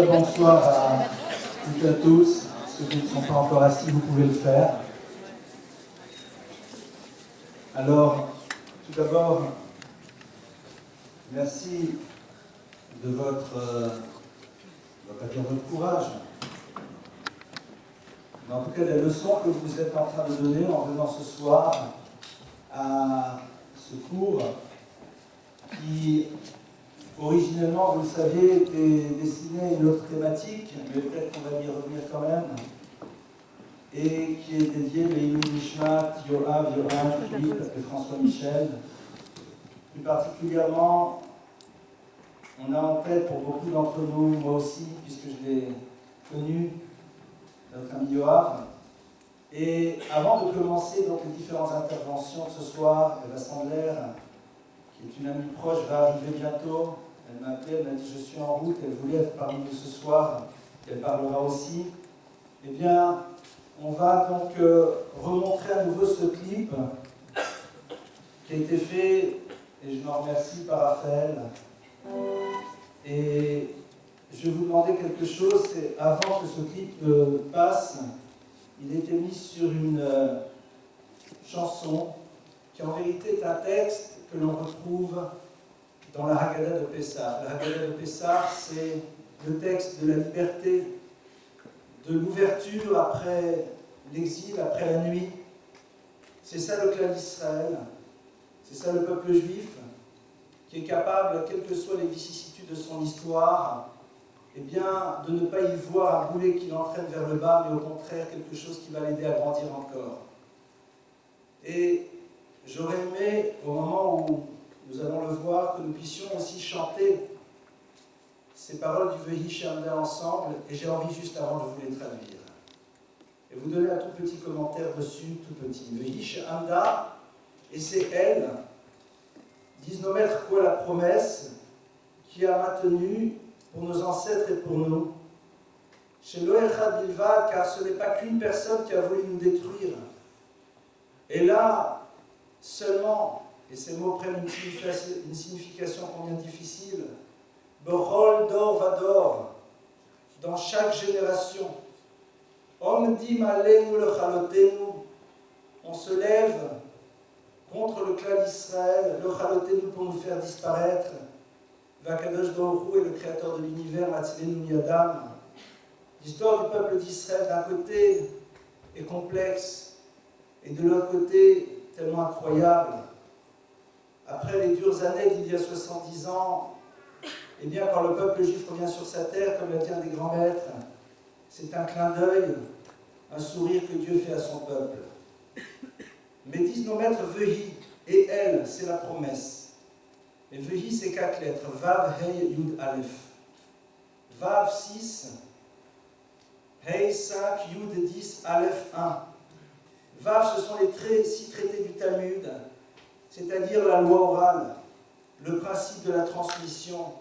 Bonsoir à toutes et à tous. Ceux qui ne sont pas encore assis, vous pouvez le faire. Alors, tout d'abord, merci de votre courage, mais en tout cas des leçons que vous êtes en train de donner en venant ce soir à ce cours qui, originellement, vous le savez, était destiné à une autre thématique, mais peut-être qu'on va y revenir quand même, et qui est dédié Leïli Nishmat, Yoav, Yohan, Philippe et François Michel. Plus particulièrement, on a en tête pour beaucoup d'entre nous, moi aussi, puisque je l'ai connu, notre ami Yoav. Et avant de commencer donc, les différentes interventions de ce soir, Eva Sandler, qui est une amie proche, va arriver bientôt. Elle m'a appelé, elle m'a dit je suis en route, elle voulait être parmi nous ce soir, elle parlera aussi. Eh bien, on va donc remontrer à nouveau ce clip qui a été fait, et je m'en remercie, par Raphaël. Et je vais vous demander quelque chose, c'est avant que ce clip passe, il a été mis sur une chanson qui en vérité est un texte que l'on retrouve dans la Haggadah de Pessah. La Haggadah de Pessah, c'est le texte de la liberté, de l'ouverture après l'exil, après la nuit. C'est ça le clan d'Israël, c'est ça le peuple juif, qui est capable, quelles que soient les vicissitudes de son histoire, eh bien, de ne pas y voir un boulet qui l'entraîne vers le bas, mais au contraire quelque chose qui va l'aider à grandir encore. Et j'aurais aimé, au moment où nous allons le voir, que nous puissions aussi chanter ces paroles du Vehi She'amda ensemble, et j'ai envie juste avant de vous les traduire. Et vous donner un tout petit commentaire dessus, tout petit. Vehi She'amda, et c'est elle, disent nos maîtres quoi la promesse, qui a maintenu pour nos ancêtres et pour nous. Chez Loechad Bilvad, car ce n'est pas qu'une personne qui a voulu nous détruire. Et là, seulement, et ces mots prennent une signification combien difficile, Bechol Dor Vador, dans chaque génération, Omdim Aleinu Lechalotenu, on se lève contre le clan d'Israël, Lechalotenu pour nous faire disparaître, Vakadosh Baruch Hu est le créateur de l'univers, Matzilenu Miadam. L'histoire du peuple d'Israël d'un côté est complexe et de l'autre côté tellement incroyable. Après les dures années d'il y a 70 ans, eh bien quand le peuple juif revient sur sa terre, comme l'a dit un des grands maîtres, c'est un clin d'œil, un sourire que Dieu fait à son peuple. Mais disent nos maîtres, Vehi, et elle, c'est la promesse. Et Vehi, c'est 4 lettres. Vav, Hey, Yud, Aleph. Vav, 6. Hey, 5. Yud, 10. Aleph, 1. Vav, ce sont les 6 traités du Talmud, c'est-à-dire la loi orale, le principe de la transmission.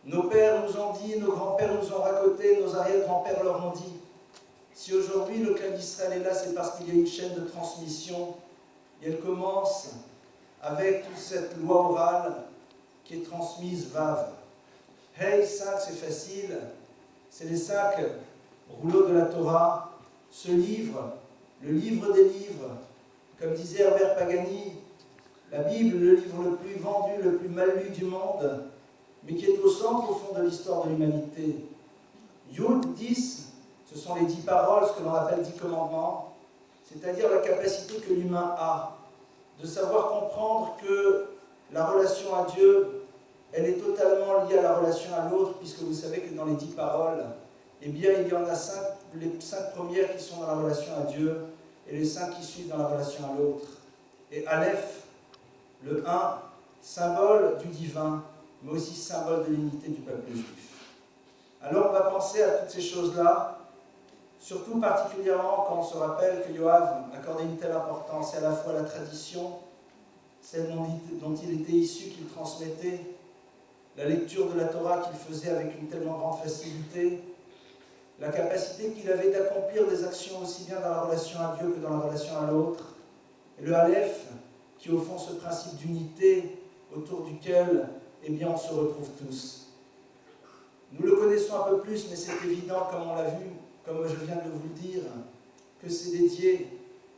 Nos pères nous ont dit, nos grands-pères nous ont raconté, nos arrière-grands-pères leur ont dit. Si aujourd'hui le clan d'Israël est là, c'est parce qu'il y a une chaîne de transmission. Et elle commence avec toute cette loi orale qui est transmise Vav. Hey, 5, c'est facile. C'est les 5 rouleaux de la Torah. Ce livre, le livre des livres, comme disait Herbert Pagani, la Bible, le livre le plus vendu, le plus mal lu du monde, mais qui est au centre, au fond de l'histoire de l'humanité. Yud 10, ce sont les 10 paroles, ce que l'on appelle 10 commandements, c'est-à-dire la capacité que l'humain a de savoir comprendre que la relation à Dieu, elle est totalement liée à la relation à l'autre, puisque vous savez que dans les 10 paroles, eh bien, il y en a 5, les 5 premières qui sont dans la relation à Dieu, et les 5 qui suivent dans la relation à l'autre. Et Aleph, le 1, symbole du divin, mais aussi symbole de l'unité du peuple juif. Alors on va penser à toutes ces choses-là, surtout particulièrement quand on se rappelle que Yoav accordait une telle importance à la fois à la tradition, celle dont il était issu, qu'il transmettait, la lecture de la Torah qu'il faisait avec une tellement grande facilité, la capacité qu'il avait d'accomplir des actions aussi bien dans la relation à Dieu que dans la relation à l'autre, et le Aleph, qui au fond ce principe d'unité autour duquel on se retrouve tous. Nous le connaissons un peu plus, mais c'est évident, comme on l'a vu, comme je viens de vous le dire, que c'est dédié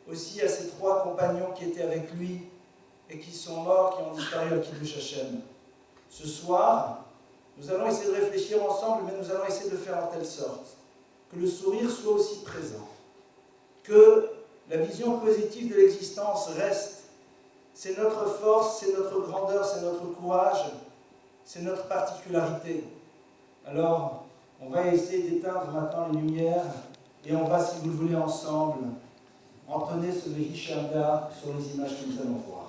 aussi à ces 3 compagnons qui étaient avec lui et qui sont morts, qui ont disparu à Kiddush Hashem. Ce soir, nous allons essayer de réfléchir ensemble, mais nous allons essayer de faire en telle sorte que le sourire soit aussi présent, que la vision positive de l'existence reste. C'est notre force, c'est notre grandeur, c'est notre courage, c'est notre particularité. Alors, on va essayer d'éteindre maintenant les lumières et on va, si vous le voulez, ensemble, entonner ce Vehi Shamda sur les images que nous allons voir.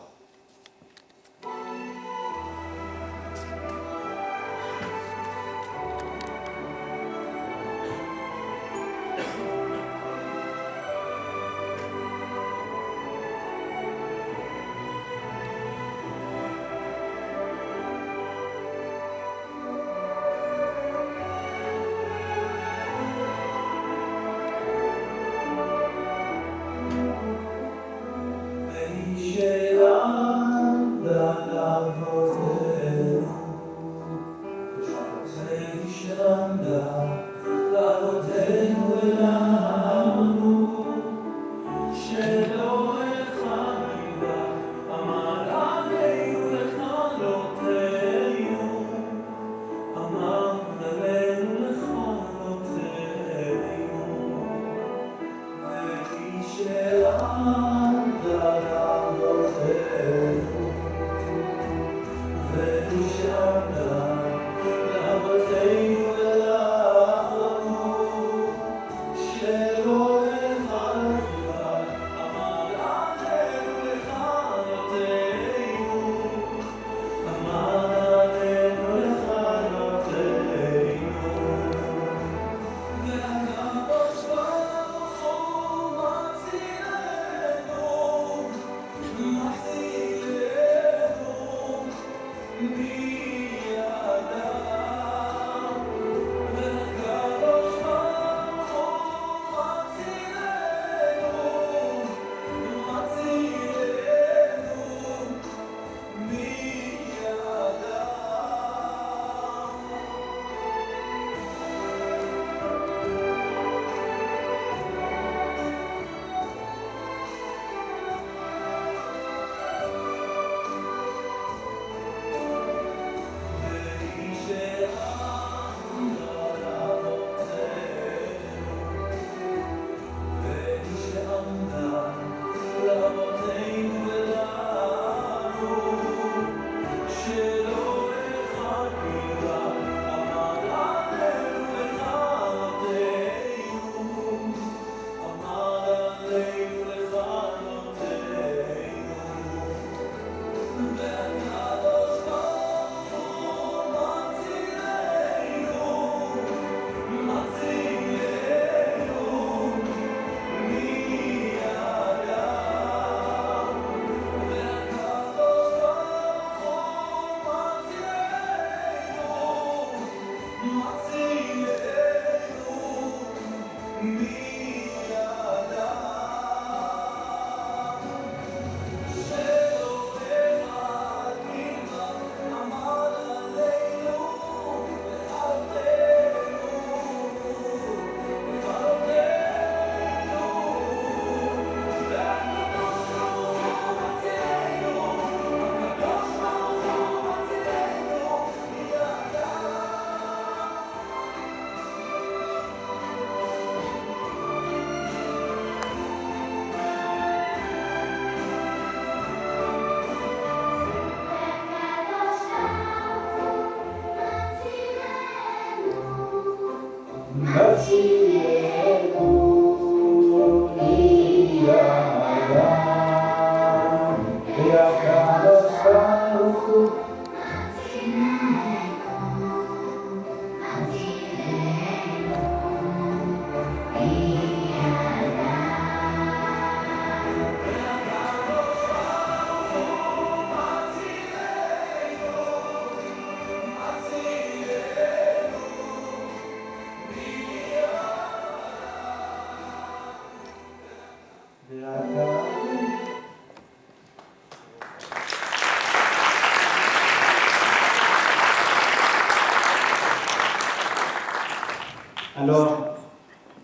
Alors,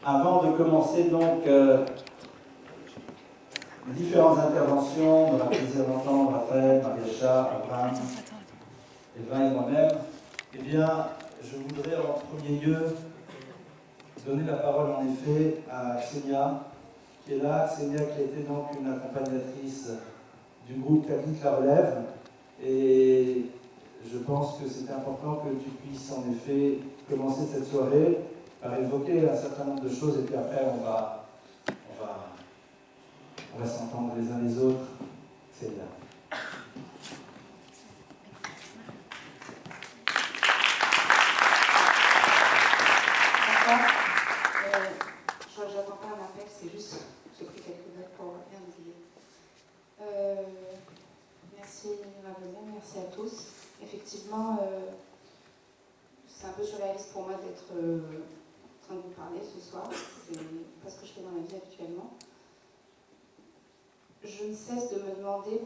avant de commencer donc les différentes interventions, on aura plaisir d'entendre Raphaël, Maria-Cha, Abraham, Eva et moi-même, eh bien, je voudrais en premier lieu donner la parole en effet à Xenia, qui est là. Xenia qui a été donc une accompagnatrice du groupe Taglit La Relève. Et je pense que c'est important que tu puisses en effet commencer cette soirée par évoquer un certain nombre de choses et puis après on va s'entendre les uns les autres. Xenia. J'attends pas un appel, c'est juste, j'ai pris quelques notes pour rien oublier. Merci Ravelin, merci à tous. Effectivement, c'est un peu surréaliste pour moi d'être en train de vous parler ce soir. C'est pas ce que je fais dans la vie habituellement. Je ne cesse de me demander,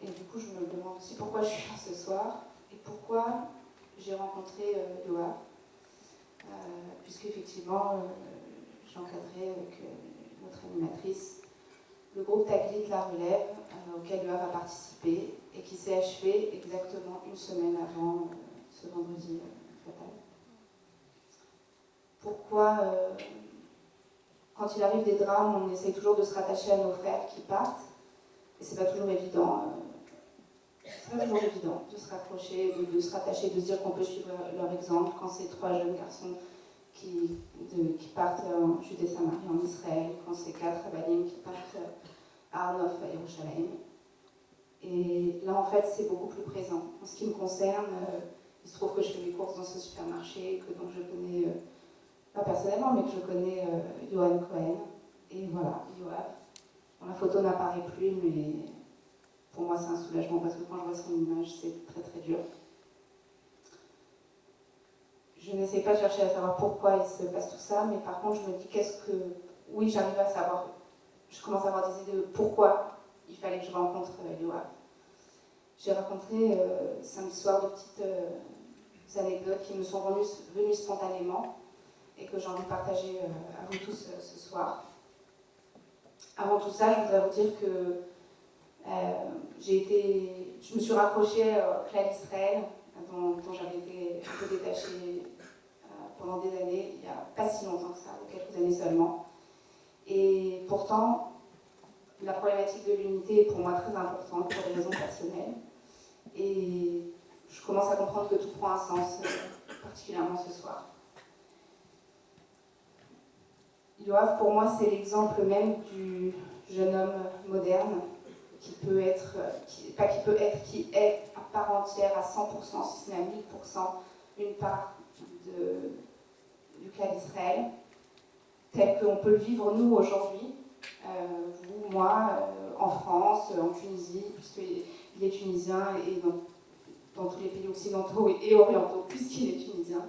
et du coup je me demande aussi pourquoi je suis là ce soir, et pourquoi j'ai rencontré Yoav, puisque effectivement j'ai encadré avec notre animatrice le groupe Taglit La Relève, auquel Yoav a participé, et qui s'est achevé exactement une semaine avant ce vendredi fatal. Pourquoi, quand il arrive des drames, on essaie toujours de se rattacher à nos frères qui partent, et c'est pas toujours évident. C'est pas toujours évident de se raccrocher, de se rattacher, de se dire qu'on peut suivre leur exemple quand c'est 3 jeunes garçons qui partent en Judée-Samarie, en Israël, quand c'est 4 Avalim qui partent à Arnof, à Yerushalayim. Et là, en fait, c'est beaucoup plus présent. En ce qui me concerne, il se trouve que je fais mes courses dans ce supermarché, que donc je connais, pas personnellement, mais que je connais Yohan Cohen. Et voilà, Yoav. Bon, la photo n'apparaît plus, mais pour moi, c'est un soulagement parce que quand je vois son image, c'est très très dur. Je n'essaie pas de chercher à savoir pourquoi il se passe tout ça, mais par contre, je me dis oui, j'arrive à savoir. Je commence à avoir des idées de pourquoi il fallait que je rencontre Yoav. J'ai rencontré samedi soir de petites anecdotes qui me sont venues spontanément et que j'ai envie de partager à vous tous ce soir. Avant tout ça, je voudrais vous dire que je me suis raccrochée au clan Israël, dont j'avais été un peu détachée pendant des années, il n'y a pas si longtemps que ça, il y a quelques années seulement. Et pourtant, la problématique de l'unité est pour moi très importante pour des raisons personnelles. Et je commence à comprendre que tout prend un sens, particulièrement ce soir. Yoav, pour moi, c'est l'exemple même du jeune homme moderne qui est à part entière, à 100%, si ce n'est à 1000%, une part du clan d'Israël, tel qu'on peut le vivre nous aujourd'hui, vous, moi, en France, en Tunisie, puisqu'il est tunisien, et dans tous les pays occidentaux et orientaux, puisqu'il est tunisien.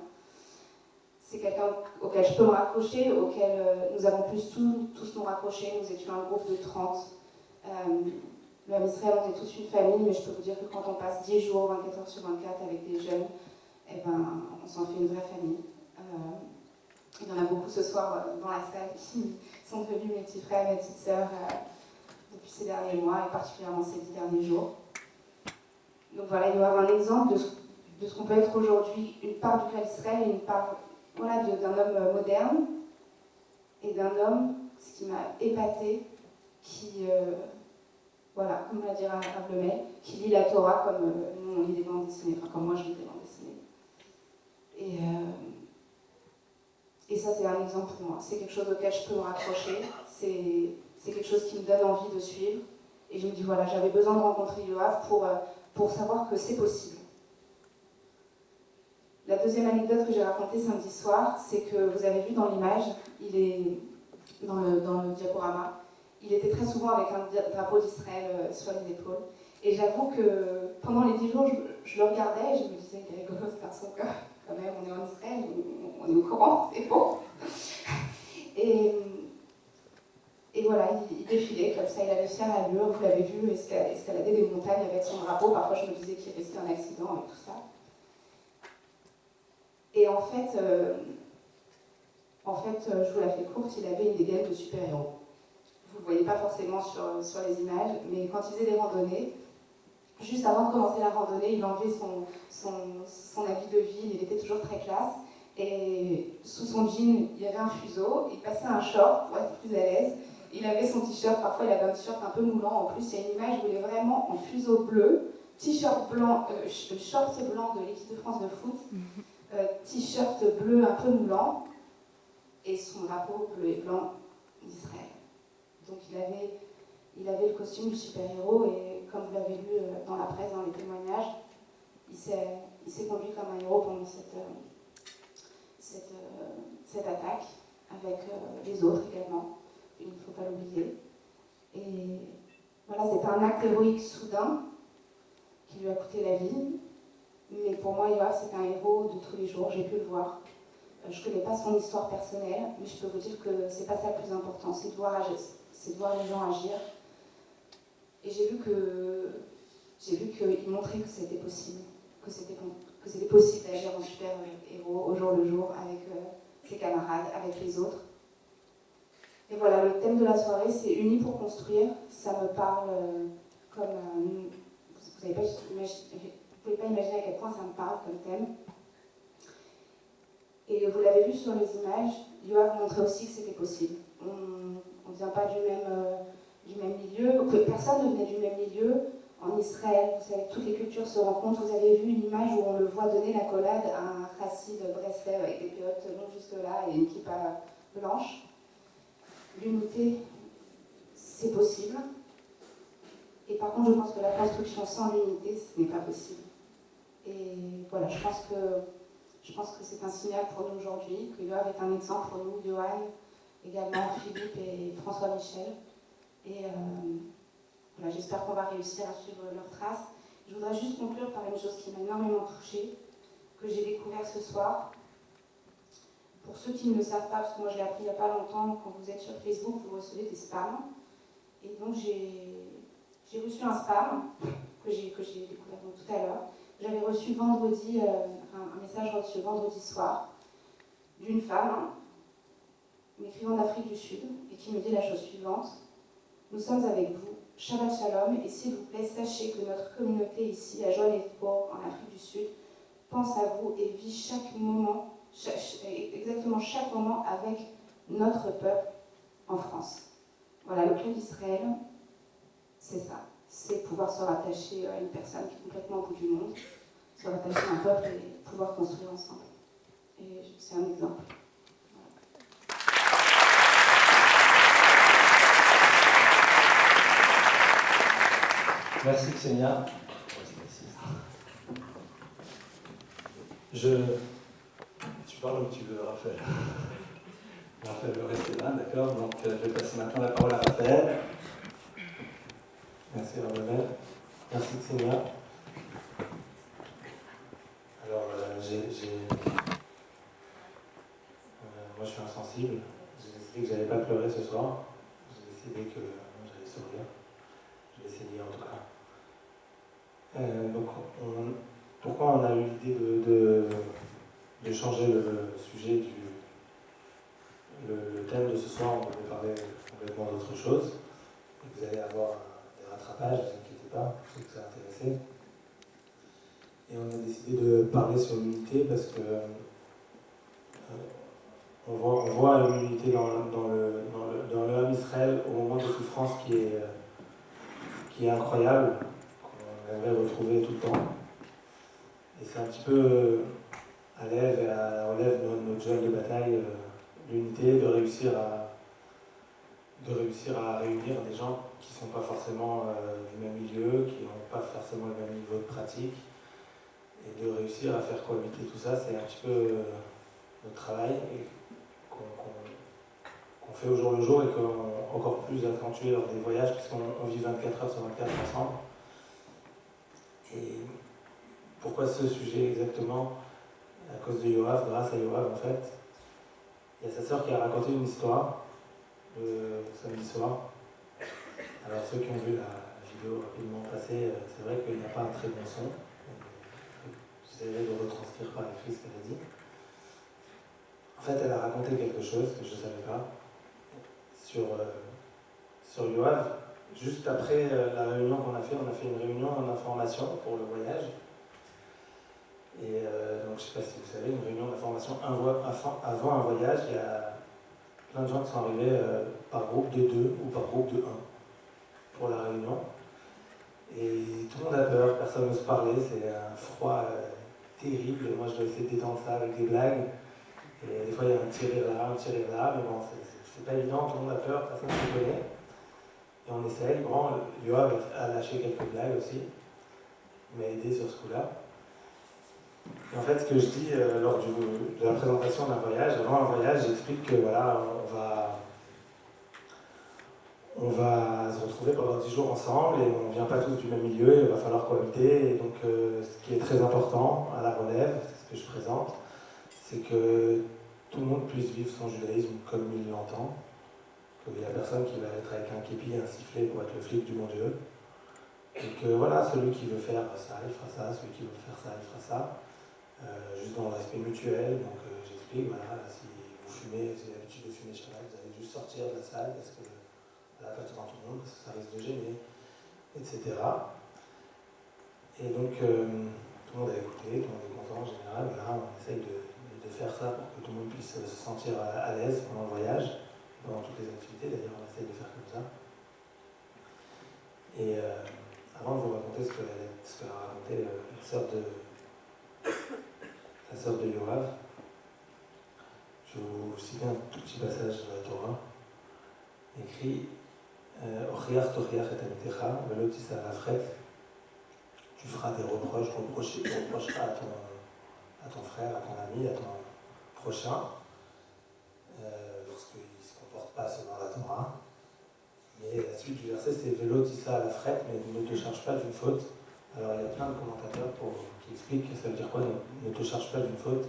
C'est quelqu'un auquel je peux me raccrocher, auquel nous avons pu tous nous raccrocher. Nous étions un groupe de 30. Le Ham Israël, on est tous une famille, mais je peux vous dire que quand on passe 10 jours, 24 heures sur 24 avec des jeunes, eh ben, on s'en fait une vraie famille. Il y en a beaucoup ce soir dans la salle qui sont devenus mes petits frères, mes petites sœurs depuis ces derniers mois et particulièrement ces 10 derniers jours. Donc voilà, il doit y avoir un exemple de ce qu'on peut être aujourd'hui, une part du clan d'Israël et une part d'un homme moderne et d'un homme, ce qui m'a épatée, qui, comme l'a dit Rav Lemay, qui lit la Torah comme nous on lit des bandes dessinées, enfin comme moi je lis des bandes dessinées. Et ça c'est un exemple pour moi, c'est quelque chose auquel je peux me raccrocher, c'est quelque chose qui me donne envie de suivre. Et je me dis voilà, j'avais besoin de rencontrer Yoav pour savoir que c'est possible. La deuxième anecdote que j'ai racontée samedi soir, c'est que vous avez vu dans l'image, il est dans le diaporama, il était très souvent avec un drapeau d'Israël sur les épaules. Et j'avoue que pendant les 10 jours, je le regardais et je me disais, il est rigolo ce garçon, quand même, on est en Israël, on est au courant, c'est bon. Et voilà, il défilait comme ça, il avait fière allure, vous l'avez vu, escalader des montagnes avec son drapeau. Parfois je me disais qu'il risquait un accident avec tout ça. Et en fait, En fait, je vous la fais courte, il avait une dégaine de super-héros. Vous ne le voyez pas forcément sur les images, mais quand il faisait des randonnées, juste avant de commencer la randonnée, il enlevait son habit de ville, il était toujours très classe. Et sous son jean, il y avait un fuseau, il passait un short pour être plus à l'aise. Il avait son t-shirt, parfois il avait un t-shirt un peu moulant. En plus, il y a une image où il est vraiment en fuseau bleu, t-shirt blanc, short blanc de l'équipe de France de foot, t-shirt bleu un peu moulant, et son drapeau bleu et blanc d'Israël. Donc il avait le costume du super-héros, et comme vous l'avez lu dans la presse, dans les témoignages, il s'est conduit comme un héros pendant cette attaque, avec les autres également, il ne faut pas l'oublier. Et voilà, c'était un acte héroïque soudain qui lui a coûté la vie, mais pour moi, Yoav, c'est un héros de tous les jours, j'ai pu le voir. Je ne connais pas son histoire personnelle, mais je peux vous dire que c'est pas ça le plus important, c'est de voir les gens agir. Et j'ai vu qu'il montrait que c'était possible, que c'était possible d'agir en super-héros au jour le jour avec ses camarades, avec les autres. Et voilà, le thème de la soirée, c'est Unis pour construire. Ça me parle comme... vous ne pouvez pas imaginer à quel point ça me parle comme thème. Et vous l'avez vu sur les images, Yoav montrait aussi que c'était possible. On ne vient pas du même milieu, personne ne venait du même milieu. En Israël, vous savez, toutes les cultures se rencontrent. Vous avez vu une image où on le voit donner l'accolade à un chassid de Breslev avec des péotes longues jusque-là et une kippa blanche. L'unité, c'est possible. Et par contre, je pense que la construction sans l'unité, ce n'est pas possible. Et voilà, je pense que c'est un signal pour nous aujourd'hui, que Yoav est un exemple pour nous, Johan, également Philippe et François Michel. Et voilà, j'espère qu'on va réussir à suivre leurs traces. Je voudrais juste conclure par une chose qui m'a énormément touchée, que j'ai découvert ce soir. Pour ceux qui ne le savent pas, parce que moi je l'ai appris il n'y a pas longtemps, quand vous êtes sur Facebook, vous recevez des spams. Et donc j'ai reçu un spam que j'ai découvert donc tout à l'heure. J'avais reçu vendredi, un message reçu vendredi soir d'une femme m'écrivant d'Afrique du Sud et qui me dit la chose suivante. Nous sommes avec vous, Shabbat Shalom, et s'il vous plaît, sachez que notre communauté ici, à Johannesburg, en Afrique du Sud, pense à vous et vit chaque moment, exactement chaque moment avec notre peuple en France. Voilà, le clé d'Israël, c'est ça. C'est pouvoir se rattacher à une personne qui est complètement au bout du monde, se rattacher à un peuple et pouvoir construire ensemble. Et c'est un exemple. Merci Ksenia. Tu parles où tu veux, Raphaël. Raphaël veut rester là, d'accord. Donc je vais passer maintenant la parole à Raphaël. Merci Raphaël. Merci Ksenia. Alors moi je suis insensible. J'ai décidé que j'allais pas pleurer ce soir. J'ai décidé que j'allais sourire. Je vais essayer en tout cas. Donc, pourquoi on a eu l'idée de changer le sujet le thème de ce soir, on devait parler complètement d'autre chose. Et vous allez avoir des rattrapages, ne vous inquiétez pas, je sais que ça a intéressé. Et on a décidé de parler sur l'unité parce que on voit une unité dans le Ham Israël au moment de souffrance qui est incroyable, qu'on aimerait retrouver tout le temps. Et c'est un petit peu enlève notre joie de bataille, l'unité, de réussir à réunir des gens qui ne sont pas forcément du même milieu, qui n'ont pas forcément le même niveau de pratique, et de réussir à faire cohabiter tout ça, c'est un petit peu notre travail et qu'on fait au jour le jour et qu'on encore plus accentué lors des voyages, puisqu'on vit 24 heures sur 24 ensemble. Et pourquoi ce sujet exactement? À cause de Yoav, grâce à Yoav en fait. Il y a sa sœur qui a raconté une histoire le samedi soir. Alors ceux qui ont vu la vidéo rapidement passée, c'est vrai qu'il n'y a pas un très bon son. J'essaierai de retranscrire par écrit ce qu'elle a dit. En fait, elle a raconté quelque chose que je ne savais pas sur Yoav. Juste après la réunion qu'on a fait, on a fait une réunion en information pour le voyage. Et donc, je ne sais pas si vous savez, une réunion d'information avant un voyage, il y a plein de gens qui sont arrivés par groupe de 2 ou par groupe de 1 pour la réunion. Et tout le monde a peur, personne n'ose parler, c'est un froid terrible. Moi, je dois essayer de détendre ça avec des blagues. Et des fois, il y a un petit rire là, un petit rire là, mais bon, c'est pas évident, tout le monde a peur, personne ne se connaît. Et on essaye. Bon, Yoav a lâché quelques blagues aussi, il m'a aidé sur ce coup-là. Et en fait, ce que je dis lors de la présentation d'un voyage, avant un voyage, j'explique que voilà, on va se retrouver pendant 10 jours ensemble et on ne vient pas tous du même milieu, il va falloir cohabiter. Et donc, ce qui est très important à la relève, c'est ce que je présente, c'est que tout le monde puisse vivre son judaïsme comme il l'entend. Il n'y a personne qui va être avec un képi et un sifflet pour être le flic du bon Dieu. Et que voilà, celui qui veut faire ça, il fera ça, celui qui veut faire ça, il fera ça. Juste dans le respect mutuel. Donc j'explique, voilà, si vous fumez, si vous avez l'habitude de fumer Shabbat, vous allez juste sortir de la salle parce que voilà, pas devant tout le monde, parce que ça risque de gêner, etc. Et donc tout le monde a écouté, tout le monde est content en général. Voilà, on essaye de faire ça pour que tout le monde puisse se sentir à l'aise pendant le voyage, pendant toutes les activités. D'ailleurs, on essaye de faire comme ça. Et avant de vous raconter ce qu'a raconté la sœur de Yoav, je vais vous citer un tout petit passage de la Torah, écrit Ochiach tochiach et amitecha, velo tisa lafret. Tu feras des reproches, tu reprocheras à ton frère, à ton ami, à ton prochain, lorsqu'il ne se comporte pas selon la Torah. Mais la suite du verset, c'est Velo tisa lafret, mais ne te charge pas d'une faute. Alors il y a plein de commentateurs qui expliquent que ça veut dire quoi, ne te charge pas d'une faute.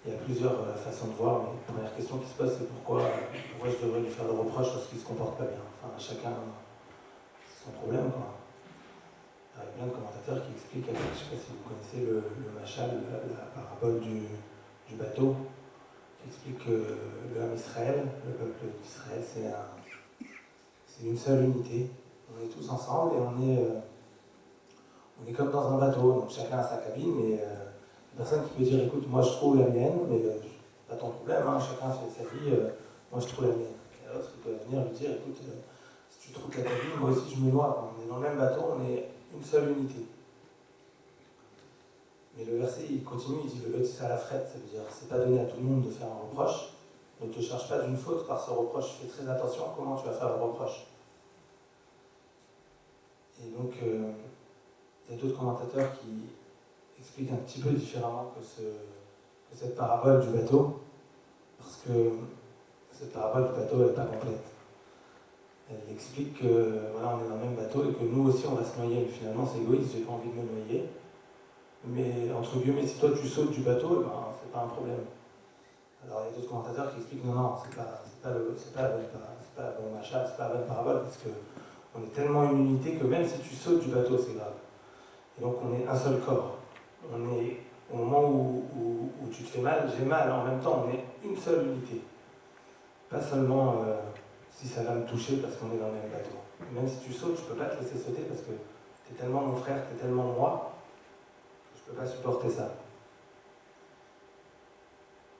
Il y a plusieurs façons de voir, mais la première question qui se pose, c'est pourquoi je devrais lui faire le reproche lorsqu'il ne se comporte pas bien. Enfin, chacun son problème, quoi. Il y a plein de commentateurs qui expliquent, je ne sais pas si vous connaissez le machal, la parabole du bateau, qui explique que le Ham Israël, le peuple d'Israël, c'est une seule unité. On est tous ensemble et on est comme dans un bateau, donc chacun a sa cabine, mais personne qui peut dire écoute, moi je trouve la mienne, mais pas ton problème, hein, chacun fait sa vie, moi je trouve la mienne. Et l'autre il peut venir lui dire écoute, si tu trouves ta cabine, moi aussi je me noie. On est dans le même bateau, on est une seule unité. Mais le verset il continue, il dit le c'est à la frette, ça veut dire c'est pas donné à tout le monde de faire un reproche, ne te charge pas d'une faute par ce reproche, fais très attention à comment tu vas faire le reproche. Et donc il y a d'autres commentateurs qui explique un petit peu différemment que cette parabole du bateau, parce que cette parabole du bateau n'est pas complète. Elle explique que voilà, on est dans le même bateau et que nous aussi on va se noyer, mais finalement c'est égoïste, j'ai pas envie de me noyer. Mais entre guillemets, si toi tu sautes du bateau, c'est pas un problème. Alors il y a d'autres commentateurs qui expliquent non, c'est pas la bonne machin, c'est pas la bonne parabole, parce que on est tellement une unité que même si tu sautes du bateau, c'est grave. Et donc on est un seul corps. On est, au moment où tu te fais mal, j'ai mal, en même temps on est une seule unité. Pas seulement si ça va me toucher parce qu'on est dans le même bateau. Même si tu sautes, je ne peux pas te laisser sauter parce que tu es tellement mon frère, tu es tellement moi, que je ne peux pas supporter ça.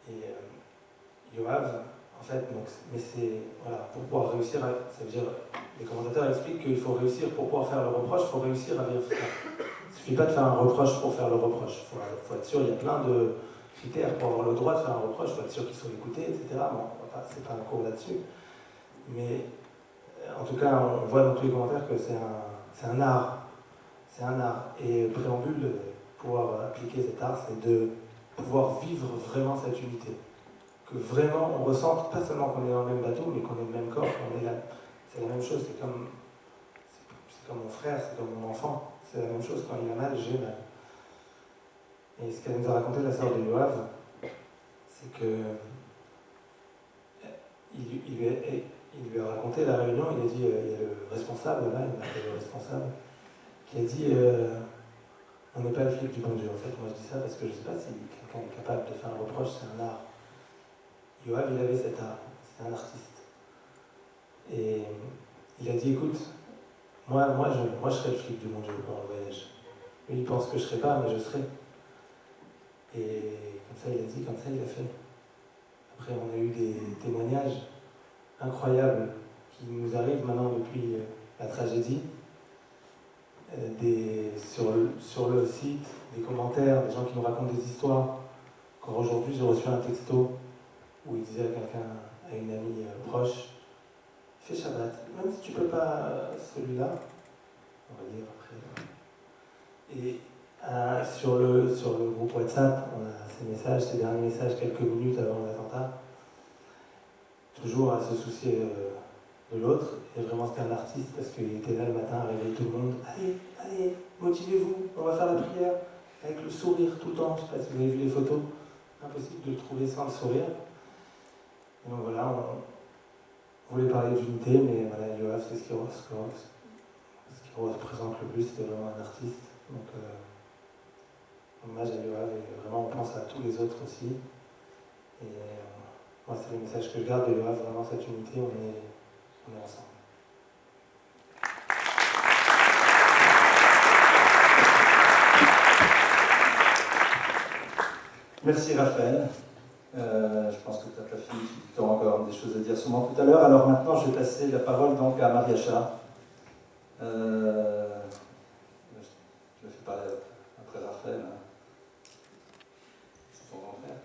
Et Yoav, en fait, donc, mais c'est, voilà, pour pouvoir réussir, ça veut dire, les commentateurs expliquent qu'il faut réussir, pour pouvoir faire le reproche, il faut réussir à vivre ça. Il ne suffit pas de faire un reproche pour faire le reproche. Il faut être sûr, il y a plein de critères pour avoir le droit de faire un reproche, il faut être sûr qu'il soit écouté, etc. Bon, c'est pas un cours là-dessus. Mais en tout cas, on voit dans tous les commentaires que c'est un art. C'est un art. Et le préambule, pour pouvoir appliquer cet art, c'est de pouvoir vivre vraiment cette unité. Que vraiment on ressente, pas seulement qu'on est dans le même bateau, mais qu'on est le même corps, qu'on est là. C'est la même chose, c'est comme mon frère, c'est comme mon enfant. C'est la même chose, quand il a mal, j'ai mal. Et ce qu'elle nous a raconté la sœur de Yoav, c'est que il lui a raconté la réunion, il a dit, il y a le responsable, là, il m'a appelé le responsable, qui a dit on n'est pas le flic du bon Dieu. En fait, moi je dis ça parce que je ne sais pas si quelqu'un est capable de faire un reproche, c'est un art. Yoav, il avait cet art, c'est un artiste. Et il a dit, écoute, moi je serai le flic du monde pendant le voyage. Lui, il pense que je ne serai pas, mais je serai. Et comme ça, il a dit, comme ça, il a fait. Après, on a eu des témoignages incroyables qui nous arrivent maintenant depuis la tragédie. Sur le site, des commentaires, des gens qui nous racontent des histoires. Encore aujourd'hui, j'ai reçu un texto où il disait à quelqu'un, à une amie proche, fais Shabbat, même si tu peux pas celui-là, on va dire après. Et sur le groupe WhatsApp, on a ces messages, ces derniers messages quelques minutes avant l'attentat, toujours à se soucier de l'autre. Et vraiment, c'était un artiste parce qu'il était là le matin à réveiller tout le monde. Allez, motivez-vous, on va faire la prière. Avec le sourire tout le temps. Je ne sais pas si vous avez vu les photos. Impossible de le trouver sans le sourire. Et donc voilà, on voulait parler d'unité, mais voilà, Yoav, c'est ce qui représente le plus, c'était vraiment un artiste. Donc, hommage à Yoav, et vraiment, on pense à tous les autres aussi. Et moi, c'est le message que je garde de Yoav, vraiment cette unité, on est ensemble. Merci Raphaël. Je pense que tu as ta fille qui aura encore des choses à dire sûrement tout à l'heure. Alors maintenant, je vais passer la parole donc à Mariacha. Je vais faire parler après Raphaël. C'est ton grand frère?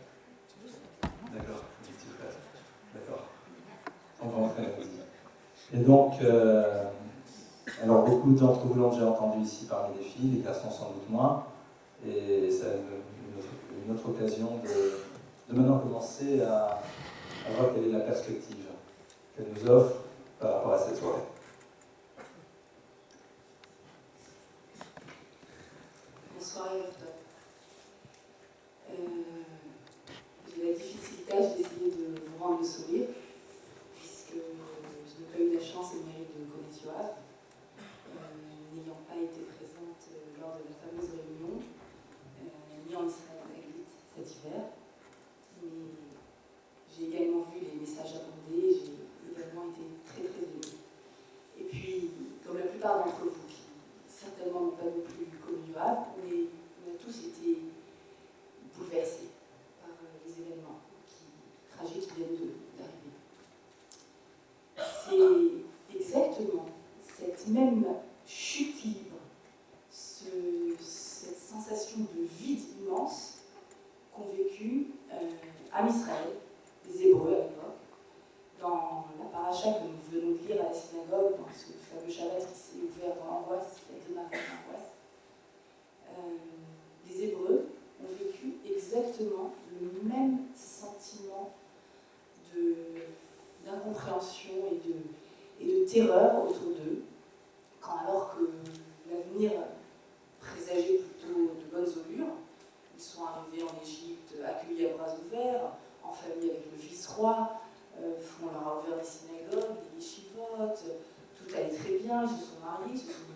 D'accord, mon petit frère. D'accord. Ton grand frère aussi. Et donc, alors beaucoup d'entre vous l'ont déjà entendu ici parmi les filles, les garçons sans doute moins. Et c'est une autre occasion de maintenant commencer à voir quelle est la perspective qu'elle nous offre par rapport à cette soirée. Bonsoir Yves. J'ai la difficile tâche d'essayer de vous rendre le sourire, puisque je n'ai pas eu la chance et le mérite de connaître Yoav, n'ayant pas été présente lors de la fameuse réunion, ni en Israël cet hiver. Mais j'ai également vu les messages abondés, j'ai également été très très émue. Et puis, comme la plupart d'entre vous qui certainement n'ont pas non plus connu Yoav, on a tous été bouleversés par les événements tragiques qui viennent d'arriver. C'est exactement cette même chute libre, cette sensation de vide immense qu'ont vécu en Israël, les Hébreux à l'époque, dans la paracha que nous venons de lire à la synagogue, dans ce fameux Shabbat qui s'est ouvert dans l'angoisse, qui a démarré dans l'angoisse. Les Hébreux ont vécu exactement le même sentiment d'incompréhension et de terreur autour d'eux, alors que l'avenir présageait plutôt de bonnes augures. Ils sont arrivés en Égypte, accueillis à bras ouverts, en famille avec le vice-roi, on leur a ouvert des synagogues, des yeshivot, tout allait très bien, ils se sont mariés, ils se sont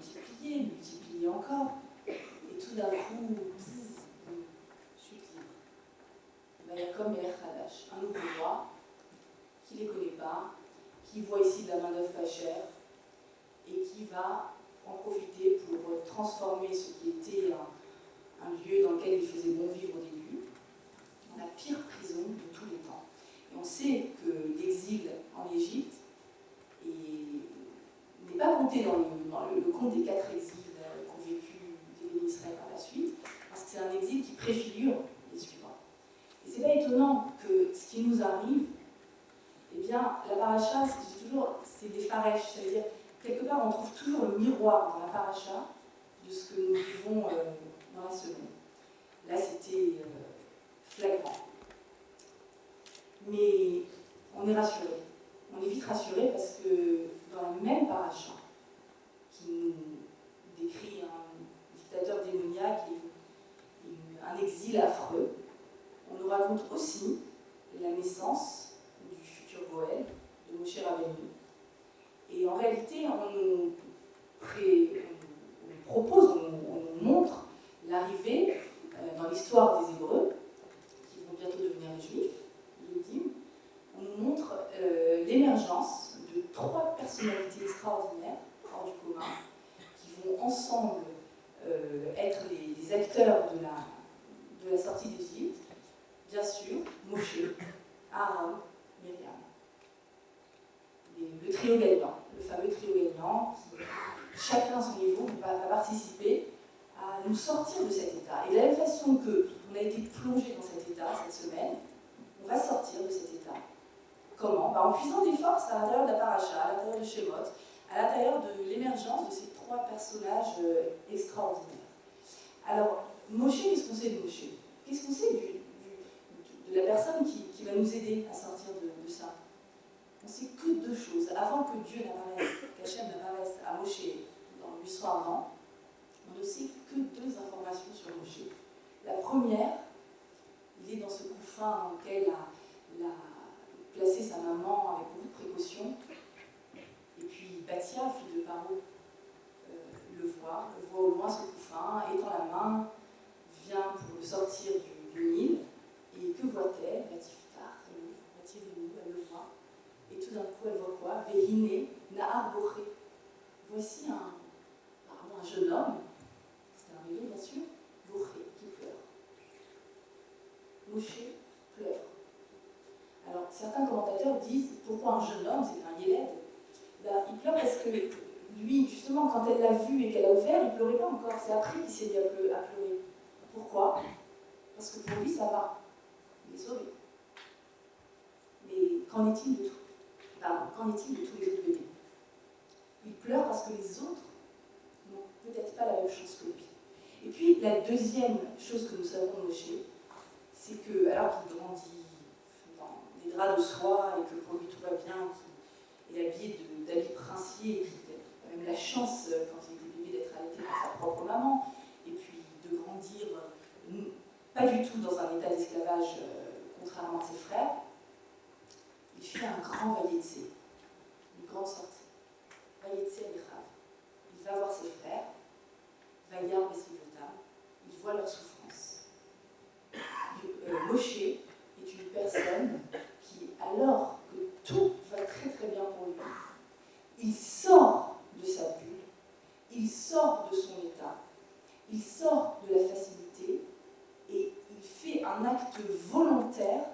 multipliés encore. Et tout d'un coup, chute libre. Vayakom Melech Hadash, un nouveau roi, qui ne les connaît pas, qui voit ici de la main-d'œuvre pas chère, et qui va en profiter pour transformer ce qui était un lieu dans lequel il faisait bon vivre au début, en la pire prison de tous les temps. Et on sait que l'exil en Égypte n'est pas compté dans le compte des 4 exils qu'ont vécu les bénis Israël par la suite, parce que c'est un exil qui préfigure les suivants. Et c'est pas étonnant que ce qui nous arrive, eh bien, la paracha, ce que je dis toujours, c'est des pharèches, c'est-à-dire, quelque part, on trouve toujours le miroir dans la paracha de ce que nous vivons dans la semaine. Là, c'était flagrant. Mais on est rassuré. On est vite rassuré parce que dans la même paracha qui nous décrit un dictateur démoniaque et un exil affreux, on nous raconte aussi la naissance du futur Goël, de Moshe Rabbeinu. Et en réalité, on nous propose, on nous montre l'arrivée dans l'histoire des Hébreux, qui vont bientôt devenir les Juifs, les Yudim, acteurs de la sortie d'Égypte, bien sûr, Moshe, Aaron, Myriam. Le trio gagnant, le fameux trio gagnant, qui, chacun à son niveau, va participer à nous sortir de cet état. Et de la même façon qu'on a été plongé dans cet état cette semaine, on va sortir de cet état. Comment? En puisant des forces à l'intérieur de la paracha, à l'intérieur de Shemot, à l'intérieur de l'émergence de ces trois personnages extraordinaires. Alors, Moshe, qu'est-ce qu'on sait de Moshe? Qu'est-ce qu'on sait de la personne qui va nous aider à sortir de ça? On sait que deux choses. Avant que Dieu n'apparaisse, qu'Hachem n'apparaisse à Moshe dans le buisson ardent, on ne sait que deux informations sur Moshe. La première, il est dans ce couffin auquel il a placé sa maman avec beaucoup de précaution. Et puis Bathia, fille de Paro, le voit au loin ce couffin, étend la main, vient pour le sortir du Nil. Et que voit-elle? Batiftar, elle le voit. Et tout d'un coup, elle voit quoi? Vehine, Nahar Boré. Voici apparemment un jeune homme, c'est un bébé bien sûr, Boré, qui pleure. Moshe pleure. Alors, certains commentateurs disent pourquoi un jeune homme, c'est un Yéled? Il pleure parce que lui, justement, quand elle l'a vu et qu'elle a ouvert, il ne pleurait pas encore. C'est après qu'il s'est mis à pleurer. Pourquoi? Parce que pour lui, ça va. Il est sauvé. Mais qu'en est-il de tout? Qu'en est-il de tous les autres bébés? Il pleure parce que les autres n'ont peut-être pas la même chance que lui. Et puis, la deuxième chose que nous savons de Moshe, c'est que, alors qu'il grandit dans des draps de soie et que pour lui tout va bien, qu'il est habillé d'habits princiers, et qu'il a même la chance, quand il était bébé, d'être allaité par sa propre maman, et puis de grandir pas du tout dans un état d'esclavage, contrairement à ses frères, il fait un grand Vayetse, une grande sortie. Vayetse Alechav. Il va voir ses frères, Vayar Besivotam, il voit leur souffrance. Moshe est une personne qui, alors que tout va très très bien pour lui, il sort de sa bulle, il sort de son état, il sort de la facilité et il fait un acte volontaire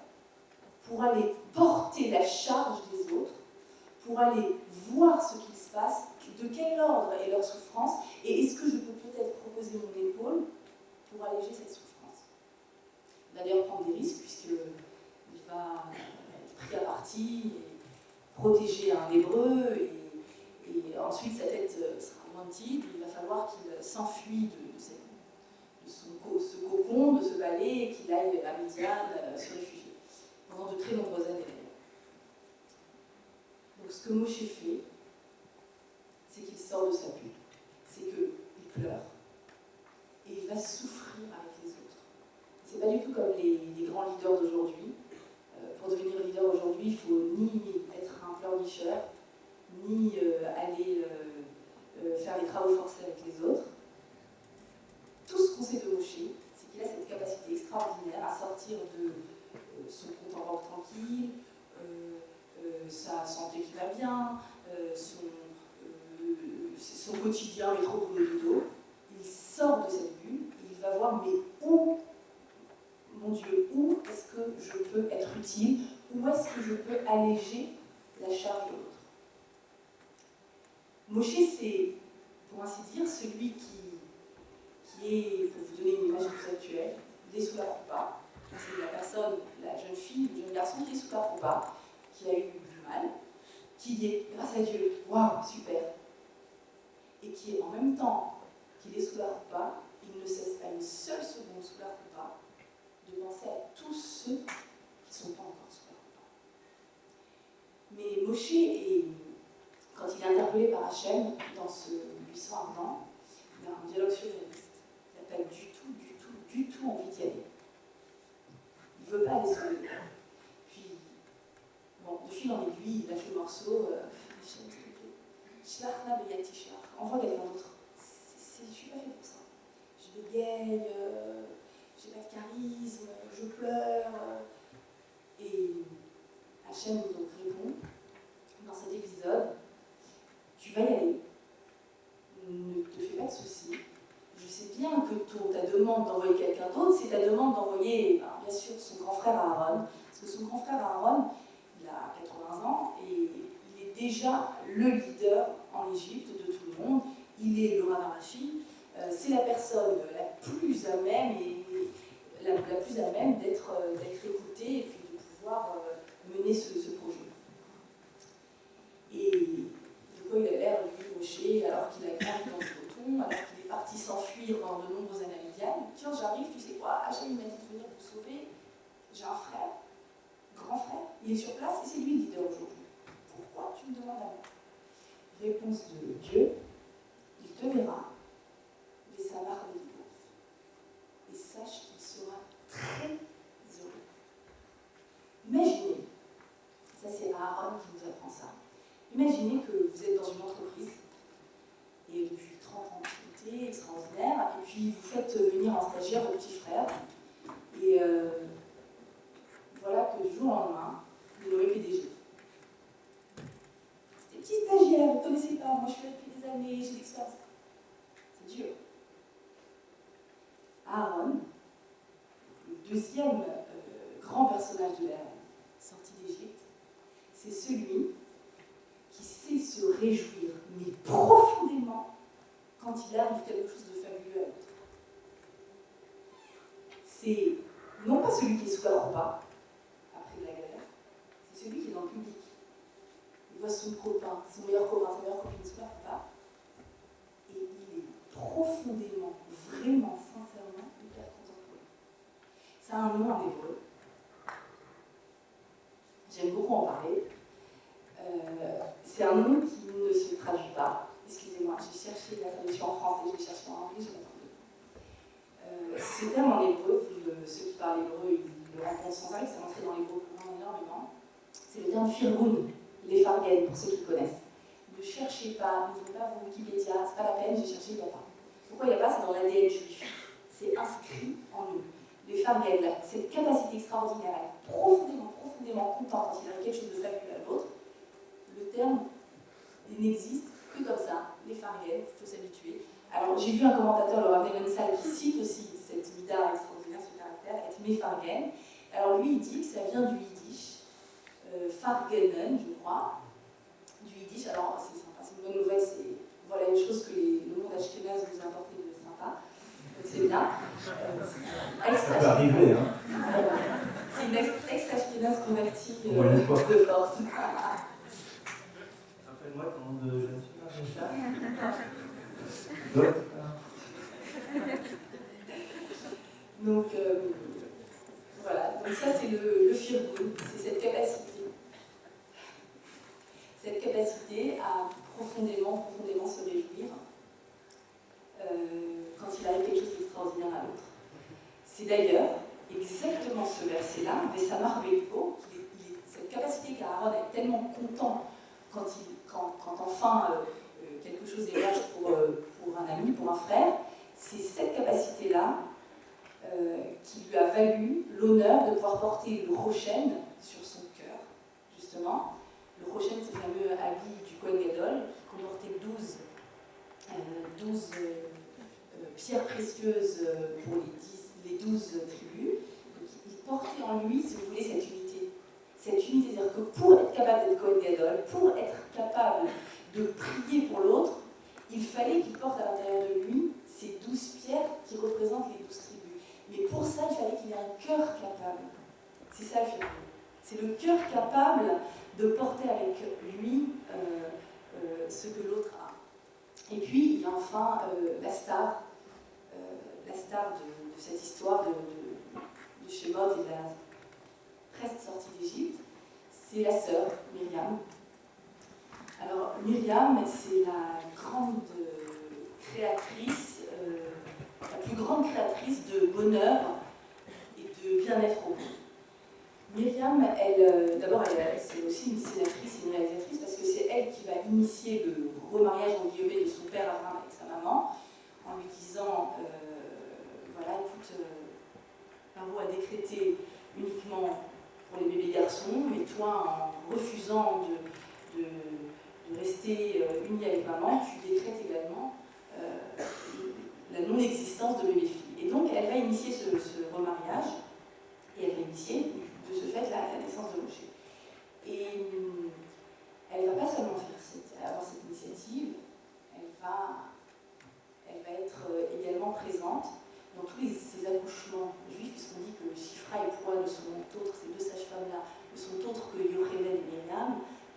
pour aller porter la charge des autres, pour aller voir ce qui se passe, de quel ordre est leur souffrance, et est-ce que je peux peut-être proposer mon épaule pour alléger cette souffrance. Il va d'ailleurs prendre des risques, puisqu'il va être pris à partie, et protéger un hébreu, et ensuite sa tête sera amoindrie, il va falloir qu'il s'enfuit de ce cocon, de ce balai, et qu'il aille à Midian se réfugier, pendant de très nombreuses années. Donc ce que Moshe fait, c'est qu'il sort de sa bulle, c'est qu'il pleure, et il va souffrir avec les autres. C'est pas du tout comme les grands leaders d'aujourd'hui. Pour devenir leader aujourd'hui, il ne faut ni être un pleurnicheur, ni aller faire les travaux forcés avec les autres. Tout ce qu'on sait de Moshe, c'est qu'il a cette capacité extraordinaire à sortir de son compte en banque tranquille, sa santé qui va bien, son quotidien métro boulot dodo. Il sort de cette bulle, il va voir, mais où, mon Dieu, où est-ce que je peux être utile, où est-ce que je peux alléger la charge de l'autre. Moshe, c'est, pour ainsi dire, celui qui est, pour vous donner une image plus actuelle, il est sous la roupa. C'est la personne, la jeune fille, le jeune garçon qui est sous la roupa, qui a eu du mal, qui est, grâce à Dieu, waouh, super, et qui est en même temps qu'il est sous la roupa, il ne cesse pas une seule seconde sous la roupa de penser à tous ceux qui ne sont pas encore sous la roupa. Mais Moshe, quand il est interpellé par Hachem dans ce buisson ardent, il a un dialogue surréaliste. Il n'a pas du tout envie d'y aller. Il ne veut pas aller sauver. Puis, bon, de fil en aiguille, il lâche le morceau. Shlachna beyat tishlach. Envoie quelqu'un d'autre. Je ne suis pas fait pour ça. Je bégaye, j'ai pas de charisme, je pleure. Et Hachem donc répond dans cet épisode, tu vas y aller, ne te fais pas de soucis. Je sais bien que ta demande d'envoyer quelqu'un d'autre, c'est la demande d'envoyer, bien sûr, son grand frère Aaron. Parce que son grand frère Aaron, il a 80 ans et il est déjà le leader en Égypte de tout le monde. Il est le Rav Arashi. C'est la personne la plus à même d'être écoutée et puis de pouvoir mener ce projet. Et de quoi il a l'air, lui, Moshe, alors qu'il a grandi dans le coton, alors qu'il est parti s'enfuir dans de nombreuses années à Midian. Tiens, j'arrive, tu sais quoi, Hachem m'a dit de venir vous sauver. J'ai un frère, grand frère, il est sur place et c'est lui le leader aujourd'hui. Pourquoi tu me demandes à moi? Réponse de Dieu, il te verra, des samars de l'Igo. Et sache qu'il sera très heureux. Imaginez, ça c'est Aaron qui nous apprend ça. Imaginez que vous êtes dans une entreprise et depuis 30 ans d'activité extraordinaire, et puis vous faites venir un stagiaire, votre petit frère, et voilà que du jour au lendemain, vous nommez PDG. C'était petit stagiaire, vous ne connaissez pas, moi je suis là depuis des années, j'ai l'expérience. C'est dur. Aaron, le deuxième grand personnage de la sortie d'Égypte, c'est celui qui sait se réjouir, mais profondément, quand il arrive quelque chose de fabuleux à l'autre. C'est non pas celui qui est sous la repas, après de la galère, c'est celui qui est dans le public. Il voit son copain, son meilleur copain, sa meilleure copine sous la repas, et il est profondément, vraiment, sincèrement, hyper content pour lui. Ça a un nom en hébreu. J'aime beaucoup en parler. C'est un nom qui ne se traduit pas. Excusez-moi, j'ai cherché la traduction en français, j'ai cherché en anglais, je l'ai trouvé. Ce terme en hébreu, ceux qui parlent hébreu, ils le rencontrent sans arrêt, c'est rentré dans l'hébreu énormément. C'est le terme firgoun, les fargen, pour ceux qui connaissent. Ne cherchez pas, n'ouvrez pas vos Wikipédia, c'est pas la peine, j'ai cherché, il n'y a pas. Pourquoi il n'y a pas? C'est dans l'ADN juif. C'est inscrit en nous. Les fargen, cette capacité extraordinaire à être profondément content quand il arrive quelque chose de fabuleux à l'autre, le terme n'existe que comme ça, les fargen, il faut s'habituer. Alors j'ai vu un commentateur, le Rav Nevensal, qui cite aussi cette mida extraordinaire, ce caractère, être mefargen. Alors lui, il dit que ça vient du yiddish, fargenen, je crois, du yiddish. Alors c'est sympa, c'est une bonne nouvelle, c'est voilà une chose que le monde ashkénaze nous a apporté de sympa. Donc c'est bien. Ça peut arriver, hein. C'est une ex-ashkénaze convertie de force. Rappelle-moi ton nom de jeune fille, Donc voilà, donc ça c'est le firgoun, c'est cette capacité à profondément se réjouir quand il arrive quelque chose d'extraordinaire à l'autre. C'est d'ailleurs exactement ce verset-là, Vesamar Beliko, cette capacité qu'Aaron est tellement content quand enfin quelque chose émerge pour un ami, pour un frère, c'est cette capacité-là qui lui a valu l'honneur de pouvoir porter le Rochen sur son cœur, justement. Le Rochen, c'est le fameux habit du Kohen Gadol, qui comportait 12 pierres précieuses pour les 12 tribus. Donc, il portait en lui, si vous voulez, cette unité. Cette unité, c'est-à-dire que pour être capable d'être Kohen Gadol, pour être capable de prier pour l'autre, il fallait qu'il porte à l'intérieur de lui ces 12 pierres qui représentent les 12 tribus. Mais pour ça, il fallait qu'il ait un cœur capable. C'est ça le firgoun. C'est le cœur capable de porter avec lui ce que l'autre a. Et puis, il y a enfin la star de cette histoire de Shemot et de la presque sortie d'Égypte, c'est la sœur, Myriam. Alors, Myriam, c'est la grande créatrice, la plus grande créatrice de bonheur et de bien-être au monde. Myriam, d'abord, c'est aussi une scénatrice et une réalisatrice parce que c'est elle qui va initier le remariage en guillemets de son père Abraham avec sa maman en lui disant voilà, écoute, Paro a décrété uniquement pour les bébés garçons, mais toi, en refusant de rester unie avec maman, tu décrètes également la non-existence de bébés filles. Et donc, elle va initier ce remariage, et elle va initier, de ce fait, la naissance de Moshe. Et elle ne va pas seulement avoir cette initiative, elle va être également présente dans tous ces accouchements juifs, puisqu'on dit que Shifra et Poua ne sont autres, ces deux sages-femmes-là, ne sont autres que Yocheved et Myriam,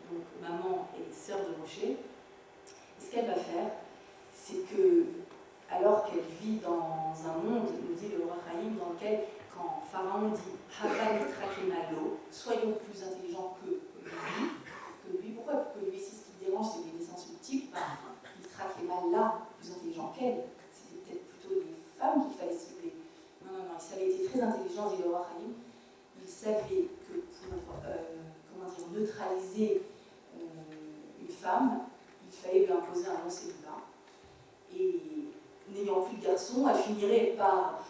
donc maman et sœur de Moshe. Et ce qu'elle va faire, c'est que, alors qu'elle vit dans un monde, nous dit le roi Chaim, dans lequel, quand Pharaon dit Hava Nitrakemalo, soyons plus intelligents que lui, pourquoi que lui, si ce qui le dérange, c'est des naissances multiples, Nitrakemala, plus intelligent qu'elle, c'était peut-être plutôt les femmes qu'il fallait cibler. Non, il savait être très intelligent, dit le roi Chaim. Il savait que pour neutraliser une femme, il fallait lui imposer un long célibat. Et n'ayant plus de garçons, elle finirait par,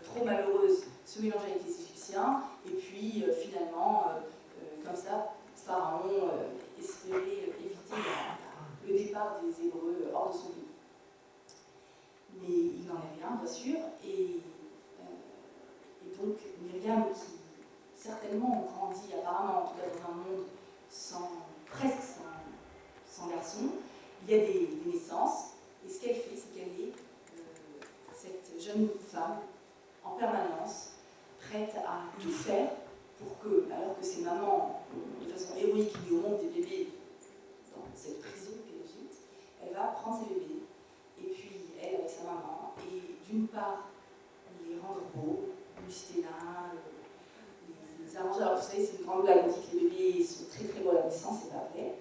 trop malheureuse, se mélanger avec les Égyptiens, et puis finalement, comme ça, Pharaon espérait éviter le départ des Hébreux hors de son pays. Mais il n'en est rien, bien sûr, et donc Myriam, qui certainement grandit apparemment, en tout cas dans un monde presque sans garçon, il y a des naissances, et ce qu'elle fait, c'est qu'elle est cette jeune femme en permanence, prête à tout faire pour que, alors que ses mamans, de façon héroïque, lui montrent des bébés dans cette prison qu'est l'Égypte, elle va prendre ses bébés, et puis elle avec sa maman, et d'une part, les rendre beaux, Mustela, les arranger. Alors vous savez, c'est une grande blague, on dit que les bébés sont très très beaux à la naissance, c'est pas vrai.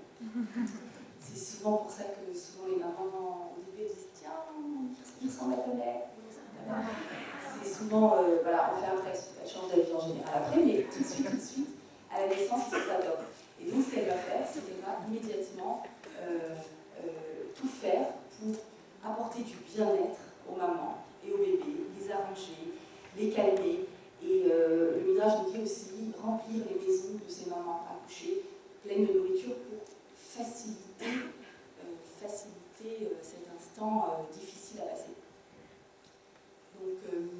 C'est souvent pour ça que souvent les mamans au début disent tiens, il ressemble à ton lait. C'est souvent, voilà, on fait un texte, elle change d'avis en général après, mais tout de suite, à la naissance, c'est pas top. Et donc ce qu'elle va faire, c'est qu'elle va immédiatement tout faire pour apporter du bien-être aux mamans et aux bébés, les arranger, les calmer. Et le Midrash nous dit aussi remplir les maisons de ces mamans accouchées, pleines de nourriture pour faciliter cet instant difficile à passer. Donc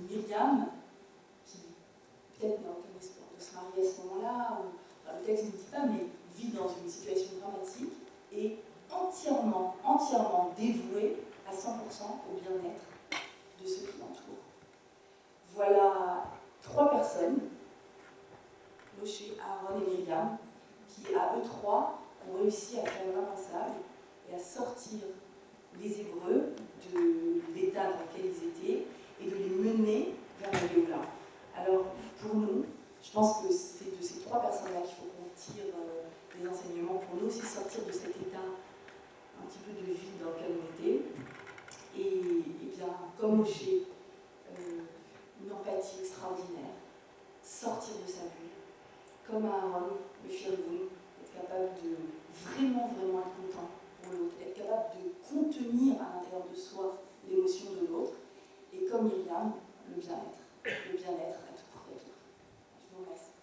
Myriam, qui peut-être n'a aucun espoir de se marier à ce moment-là, le texte ne dit pas, mais vit dans une situation dramatique et entièrement dévouée à 100% au bien-être de ceux qui l'entourent. Voilà 3 personnes, Moshe, Aaron et Myriam, qui à eux 3 ont réussi à faire l'impensable et à sortir les Hébreux de l'état dans lequel ils étaient et de les mener vers la Géoula. Alors pour nous, je pense que c'est de ces 3 personnes-là qu'il faut qu'on tire les enseignements pour nous aussi sortir de cet état un petit peu de vide dans lequel on était. Et bien, comme Moshe, une empathie extraordinaire, sortir de sa bulle, comme Aaron, le Firgoun, être capable de vraiment être content pour l'autre, être capable de contenir à l'intérieur de soi l'émotion de l'autre, et comme Myriam, le bien-être à tout prix. Je vous remercie.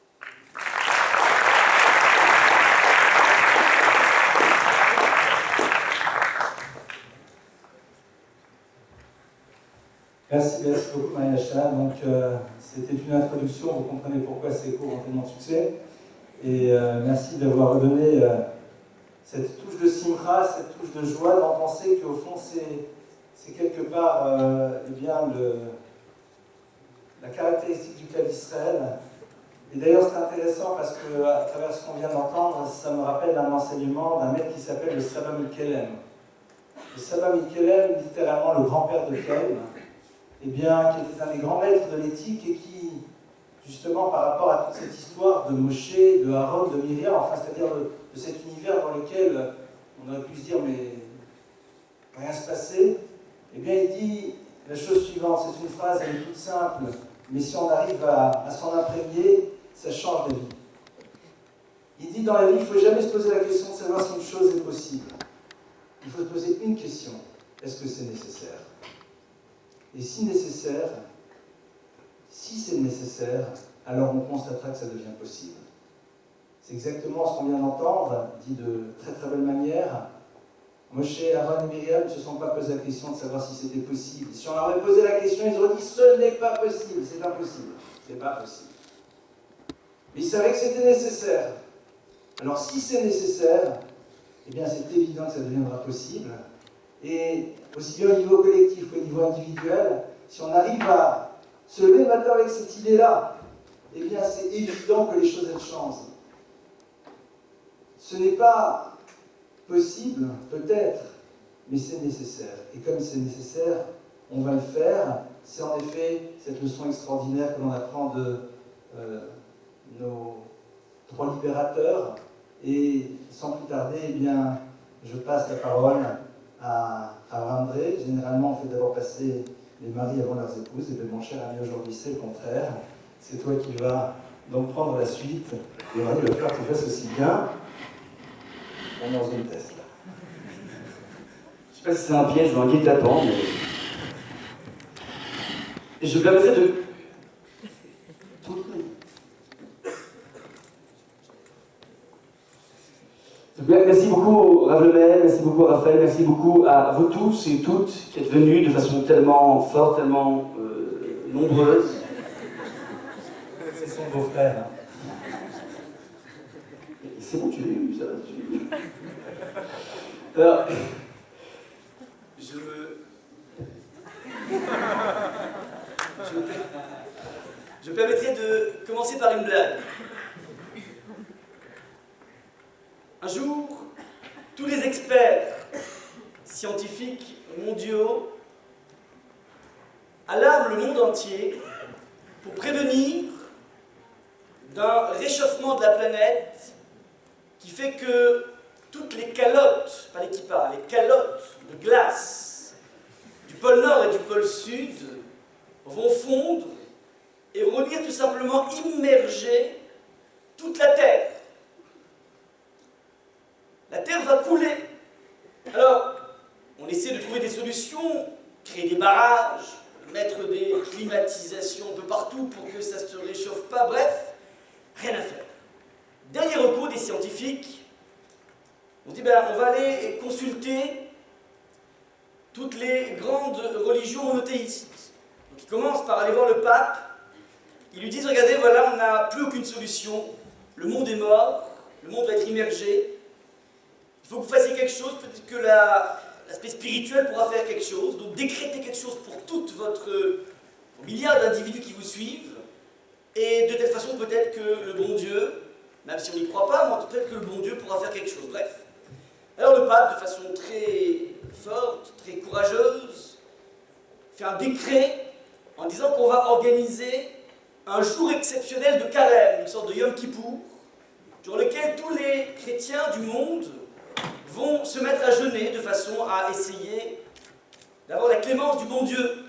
Merci beaucoup Mariacha. Donc c'était une introduction, vous comprenez pourquoi ces cours ont tellement de succès. Et merci d'avoir redonné cette touche de simcha, cette touche de joie, d'en penser qu'au fond c'est quelque part la caractéristique du cas d'Israël. Et d'ailleurs c'est intéressant parce que à travers ce qu'on vient d'entendre, ça me rappelle un enseignement d'un maître qui s'appelle le Saba Mikelem. Le Saba Mikelem, littéralement le grand-père de Ken, qui était un des grands maîtres de l'éthique et qui, justement, par rapport à toute cette histoire de Moshe, de Aaron, de Myriam, enfin, c'est-à-dire de cet univers dans lequel on aurait pu se dire, mais rien se passait, il dit la chose suivante, c'est une phrase, elle est toute simple, mais si on arrive à s'en imprégner, ça change la vie. Il dit, dans la vie, il ne faut jamais se poser la question de savoir si une chose est possible. Il faut se poser une question, est-ce que c'est nécessaire ? Et si c'est nécessaire, alors on constatera que ça devient possible. C'est exactement ce qu'on vient d'entendre, dit de très très belle manière. Moshe, Aaron et Myriam ne se sont pas posé la question de savoir si c'était possible. Si on leur avait posé la question, ils auraient dit ce n'est pas possible, c'est impossible. C'est pas possible. Mais ils savaient que c'était nécessaire. Alors si c'est nécessaire, eh bien c'est évident que ça deviendra possible. Et aussi bien au niveau collectif qu'au niveau individuel, si on arrive à se lever le matin avec cette idée-là, eh bien c'est évident que les choses elles changent. Ce n'est pas possible, peut-être, mais c'est nécessaire. Et comme c'est nécessaire, on va le faire. C'est en effet cette leçon extraordinaire que l'on apprend de nos trois libérateurs. Et sans plus tarder, eh bien, je passe la parole à André. Généralement, on fait d'abord passer les maris avant leurs épouses. Et bien, mon cher ami, aujourd'hui, c'est le contraire. C'est toi qui vas donc prendre la suite. Et Marie va faire que tu fasses aussi bien. On est dans une test, là. Je ne sais pas si c'est un piège ou un guet-apens, mais... Je me permettrai de... Merci beaucoup Rav Lemel, merci beaucoup Raphaël, merci beaucoup à vous tous et toutes qui êtes venus de façon tellement forte, tellement nombreuse. C'est son beau-frère. C'est bon, tu l'as eu, ça va, tu l'as eu. Alors, je me permettrai de commencer par une blague. Un jour, tous les experts scientifiques mondiaux alarment le monde entier pour prévenir d'un réchauffement de la planète qui fait que toutes les calottes, pas les kippas, les calottes de glace du pôle Nord et du pôle Sud vont fondre et vont venir tout simplement immerger toute la Terre. La Terre va couler. Alors, on essaie de trouver des solutions, créer des barrages, mettre des climatisations un peu partout pour que ça ne se réchauffe pas, bref, rien à faire. Dernier recours des scientifiques, on dit, on va aller consulter toutes les grandes religions monothéistes. Donc ils commencent par aller voir le pape, ils lui disent, regardez, voilà, on n'a plus aucune solution, le monde est mort, le monde va être immergé, il faut que vous fassiez quelque chose, peut-être que l'aspect spirituel pourra faire quelque chose, donc décrétez quelque chose pour toute votre milliard d'individus qui vous suivent, et de telle façon peut-être que le bon Dieu, même si on n'y croit pas, mais peut-être que le bon Dieu pourra faire quelque chose, bref. Alors le pape, de façon très forte, très courageuse, fait un décret en disant qu'on va organiser un jour exceptionnel de carême, une sorte de Yom Kippour, sur lequel tous les chrétiens du monde vont se mettre à jeûner de façon à essayer d'avoir la clémence du bon Dieu.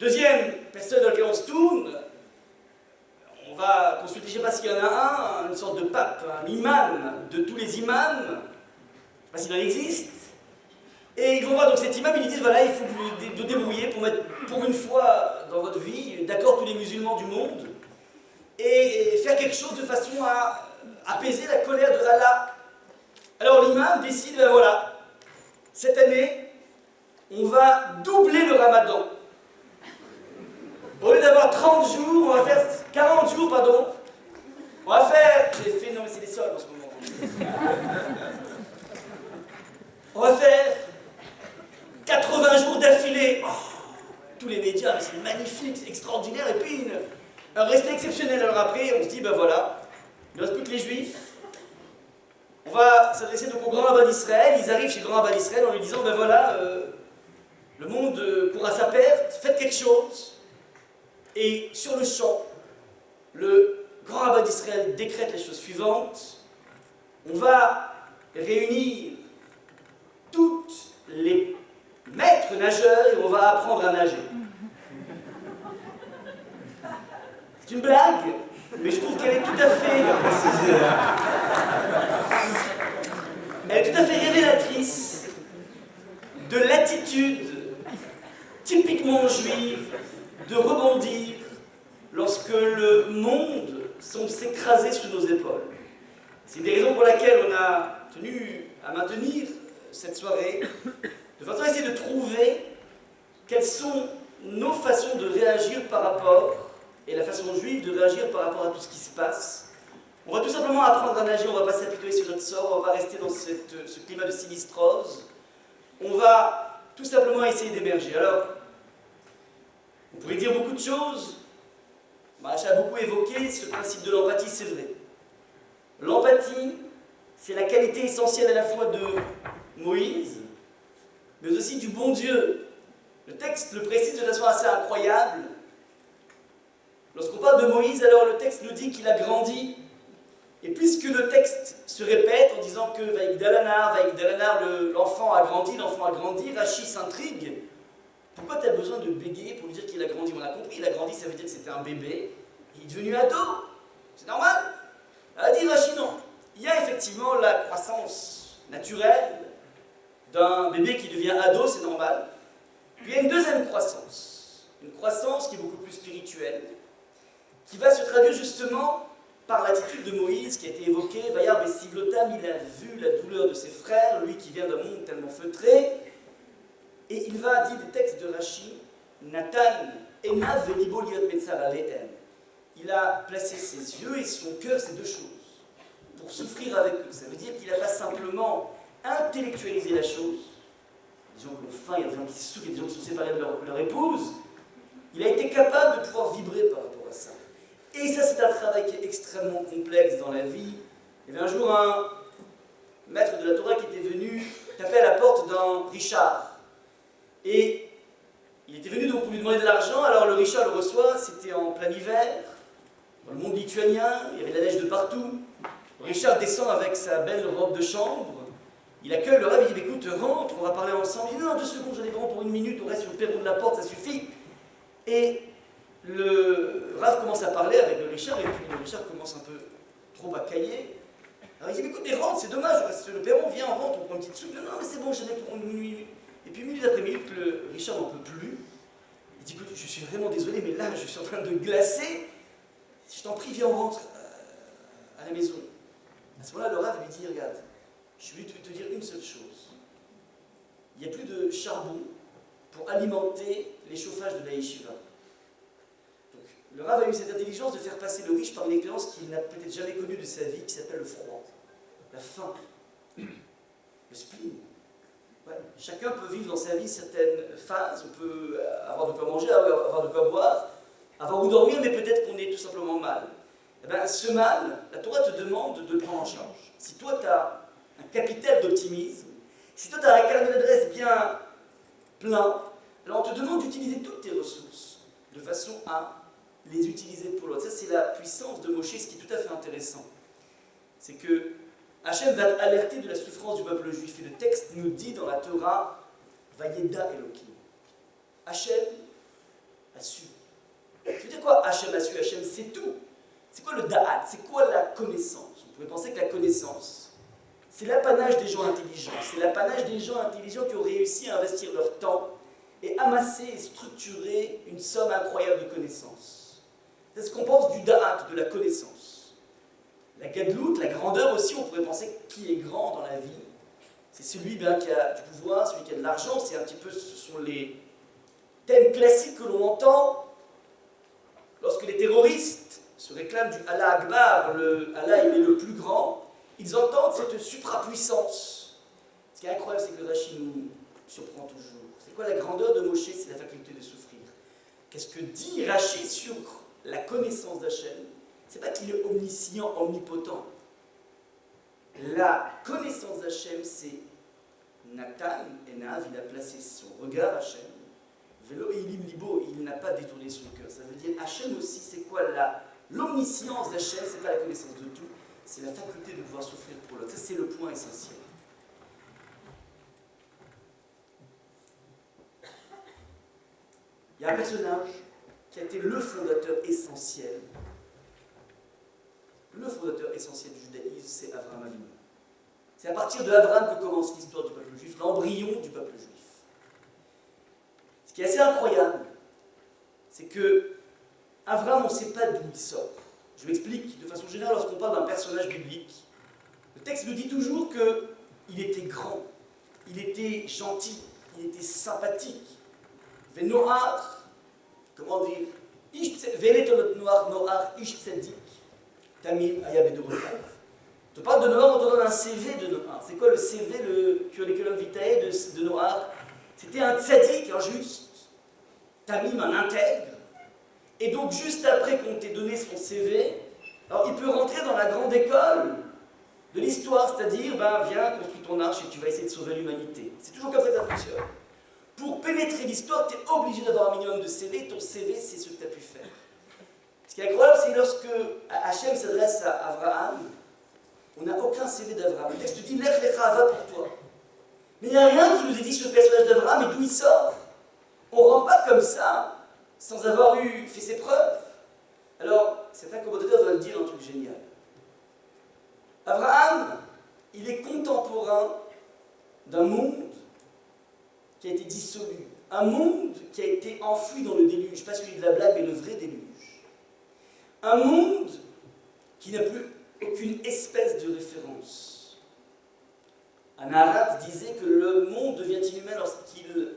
Deuxième personne dans laquelle on se tourne, on va consulter, je ne sais pas s'il y en a une sorte de pape, un imam de tous les imams, je ne sais pas s'il en existe, et ils vont voir donc cet imam, ils lui disent voilà, il faut que vous vous débrouiller pour mettre pour une fois dans votre vie d'accord tous les musulmans du monde et faire quelque chose de façon à apaiser la colère de Allah. Alors l'imam décide, voilà, cette année, on va doubler le ramadan. Au lieu d'avoir 30 jours, on va faire 40 jours, pardon. On va faire, j'ai fait, non mais c'est des soldes en ce moment. On va faire 80 jours d'affilée. Oh, tous les médias, c'est magnifique, c'est extraordinaire, et puis un respect exceptionnel. Alors après, on se dit, voilà, il ne reste plus que les juifs. On va s'adresser donc au grand rabbin d'Israël. Ils arrivent chez le grand rabbin d'Israël en lui disant, voilà, le monde court à sa perte, faites quelque chose. Et sur le champ, le grand rabbin d'Israël décrète les choses suivantes. On va réunir toutes les maîtres nageurs et on va apprendre à nager. C'est une blague, mais je trouve qu'elle est tout à fait... Elle est tout à fait révélatrice de l'attitude typiquement juive de rebondir lorsque le monde semble s'écraser sous nos épaules. C'est une des raisons pour laquelle on a tenu à maintenir cette soirée, de façon à essayer de trouver quelles sont nos façons de réagir par rapport, et la façon juive de réagir par rapport à tout ce qui se passe. On va tout simplement apprendre à nager, on ne va pas s'apitoyer sur notre sort, on va rester dans ce climat de sinistrose. On va tout simplement essayer d'émerger. Alors, on pourrait dire beaucoup de choses. Maréchal a beaucoup évoqué ce principe de l'empathie, c'est vrai. L'empathie, c'est la qualité essentielle à la fois de Moïse, mais aussi du bon Dieu. Le texte le précise de façon assez incroyable. Lorsqu'on parle de Moïse, alors le texte nous dit qu'il a grandi. Et puisque le texte se répète en disant que Vaïgdalanar, l'enfant a grandi, Rachi s'intrigue. Pourquoi tu as besoin de bégayer pour lui dire qu'il a grandi? On a compris, il a grandi, ça veut dire que c'était un bébé. Il est devenu ado. C'est normal. Elle a dit Rachi, non. Il y a effectivement la croissance naturelle d'un bébé qui devient ado, c'est normal. Puis il y a une deuxième croissance. Une croissance qui est beaucoup plus spirituelle, qui va se traduire justement par l'attitude de Moïse qui a été évoquée. Vayar Besivlotam, il a vu la douleur de ses frères, lui qui vient d'un monde tellement feutré. Et il va dire des textes de Rachi, Nathan, Ena Venibo Liot Metzar Alehem. Il a placé ses yeux et son cœur, ces deux choses, pour souffrir avec eux. Ça veut dire qu'il n'a pas simplement intellectualisé la chose. Il y a des gens qui ont faim, il y a des gens qui souffrent, il y a des gens qui sont séparés de leur épouse. Il a été capable de pouvoir vibrer par rapport à ça. Et ça, c'est un travail qui est extrêmement complexe dans la vie. Il y avait un jour un maître de la Torah qui était venu taper à la porte d'un Richard. Et il était venu donc pour lui demander de l'argent. Alors le Richard le reçoit, c'était en plein hiver, dans le monde lituanien, il y avait de la neige de partout. Le Richard descend avec sa belle robe de chambre. Il accueille le Rav, il dit écoute, rentre, on va parler ensemble. Il dit non, 2 secondes, j'en ai vraiment pour 1 minute, on reste sur le perron de la porte, ça suffit. Et le Rav commence à parler avec le Richard, et puis le Richard commence un peu trop à cailler. Alors il dit écoute, mais rentre, c'est dommage, on reste sur le perron, viens, on rentre, on prend une petite soupe. Non, mais c'est bon, j'en ai pour 1 minute. Et puis minute après minute, le Richard n'en peut plus. Il dit écoute, je suis vraiment désolé, mais là, je suis en train de glacer. Je t'en prie, viens, on rentre à la maison. À ce moment-là, le Rav lui dit regarde, je vais te dire une seule chose. Il n'y a plus de charbon pour alimenter les chauffages de la yeshiva. Donc, le Rav a eu cette intelligence de faire passer le riche par une expérience qu'il n'a peut-être jamais connue de sa vie, qui s'appelle le froid, la faim, le spleen. Ouais. Chacun peut vivre dans sa vie certaines phases. On peut avoir de quoi manger, avoir de quoi boire, avoir où dormir, mais peut-être qu'on est tout simplement mal. Eh bien, ce mal, la Torah te demande de le prendre en charge. Si toi, tu as un capital d'optimisme, si toi, tu as un carnet d'adresse bien plein, alors on te demande d'utiliser toutes tes ressources de façon à les utiliser pour l'autre. Ça, c'est la puissance de Moshe, ce qui est tout à fait intéressant. C'est que Hachem va alerter de la souffrance du peuple juif. Et le texte nous dit dans la Torah, Vayeda Elohim. Hachem a su. Ça veut dire quoi Hachem a su? Hachem sait tout. C'est quoi le da'at? C'est quoi la connaissance? On pourrait penser que la connaissance, c'est l'apanage des gens intelligents. C'est l'apanage des gens intelligents qui ont réussi à investir leur temps et amasser et structurer une somme incroyable de connaissances. C'est ce qu'on pense du da'at, de la connaissance. La gadlout, la grandeur aussi, on pourrait penser qui est grand dans la vie. C'est celui qui a du pouvoir, celui qui a de l'argent. C'est un petit peu, ce sont les thèmes classiques que l'on entend lorsque les terroristes se réclament du Allah Akbar, le Allah il est le plus grand. Ils entendent cette suprapuissance. Ce qui est incroyable, c'est que le Rashi nous surprend toujours. C'est quoi la grandeur de Moshe? C'est la faculté de souffrir. Qu'est-ce que dit Rashi sur la connaissance d'Hachem? C'est pas qu'il est omniscient, omnipotent. La connaissance d'Hachem, c'est Nathan et Nav, il a placé son regard Hachem. Vélo Ilim Libo, il n'a pas détourné son cœur. Ça veut dire Hachem aussi, c'est quoi l'omniscience d'Hachem? C'est pas la connaissance de tout, c'est la faculté de pouvoir souffrir pour l'autre. Ça, c'est le point essentiel. Il y a un personnage qui a été le fondateur essentiel. Le fondateur essentiel du judaïsme, c'est Abraham Avinu. C'est à partir de Abraham que commence l'histoire du peuple juif, l'embryon du peuple juif. Ce qui est assez incroyable, c'est que Abraham, on ne sait pas d'où il sort. Je m'explique de façon générale, lorsqu'on parle d'un personnage biblique, le texte nous dit toujours qu'il était grand. il était gentil, il était sympathique. Noir, comment dire, Veletonot Noir, Noir, Ish Tzadik, Tamim, Ayabedo Rotav. On te parle de Noir, on te donne un CV de Noir. C'est quoi le CV, le curriculum vitae de Noir? C'était un tzaddik, un juste, Tamim, un intègre. Et donc, juste après qu'on t'ait donné son CV, alors il peut rentrer dans la grande école de l'histoire, c'est-à-dire, ben, viens, construis ton arche et tu vas essayer de sauver l'humanité. C'est toujours comme ça que ça fonctionne. Pour pénétrer l'histoire, tu es obligé d'avoir un minimum de CV. Ton CV, c'est ce que tu as pu faire. Ce qui est incroyable, c'est lorsque Hachem s'adresse à Abraham, on n'a aucun CV d'Abraham. Le texte dit Lech Lecha Ava pour toi. Mais il n'y a rien qui nous est dit sur le personnage d'Abraham et d'où il sort. On ne rentre pas comme ça, sans avoir fait ses preuves. Alors, certains commentateurs veulent dire un truc génial. Abraham, il est contemporain d'un monde qui a été dissolu, un monde qui a été enfoui dans le déluge, pas celui de la blague, mais le vrai déluge. Un monde qui n'a plus aucune espèce de référence. Anarat disait que le monde devient inhumain lorsqu'il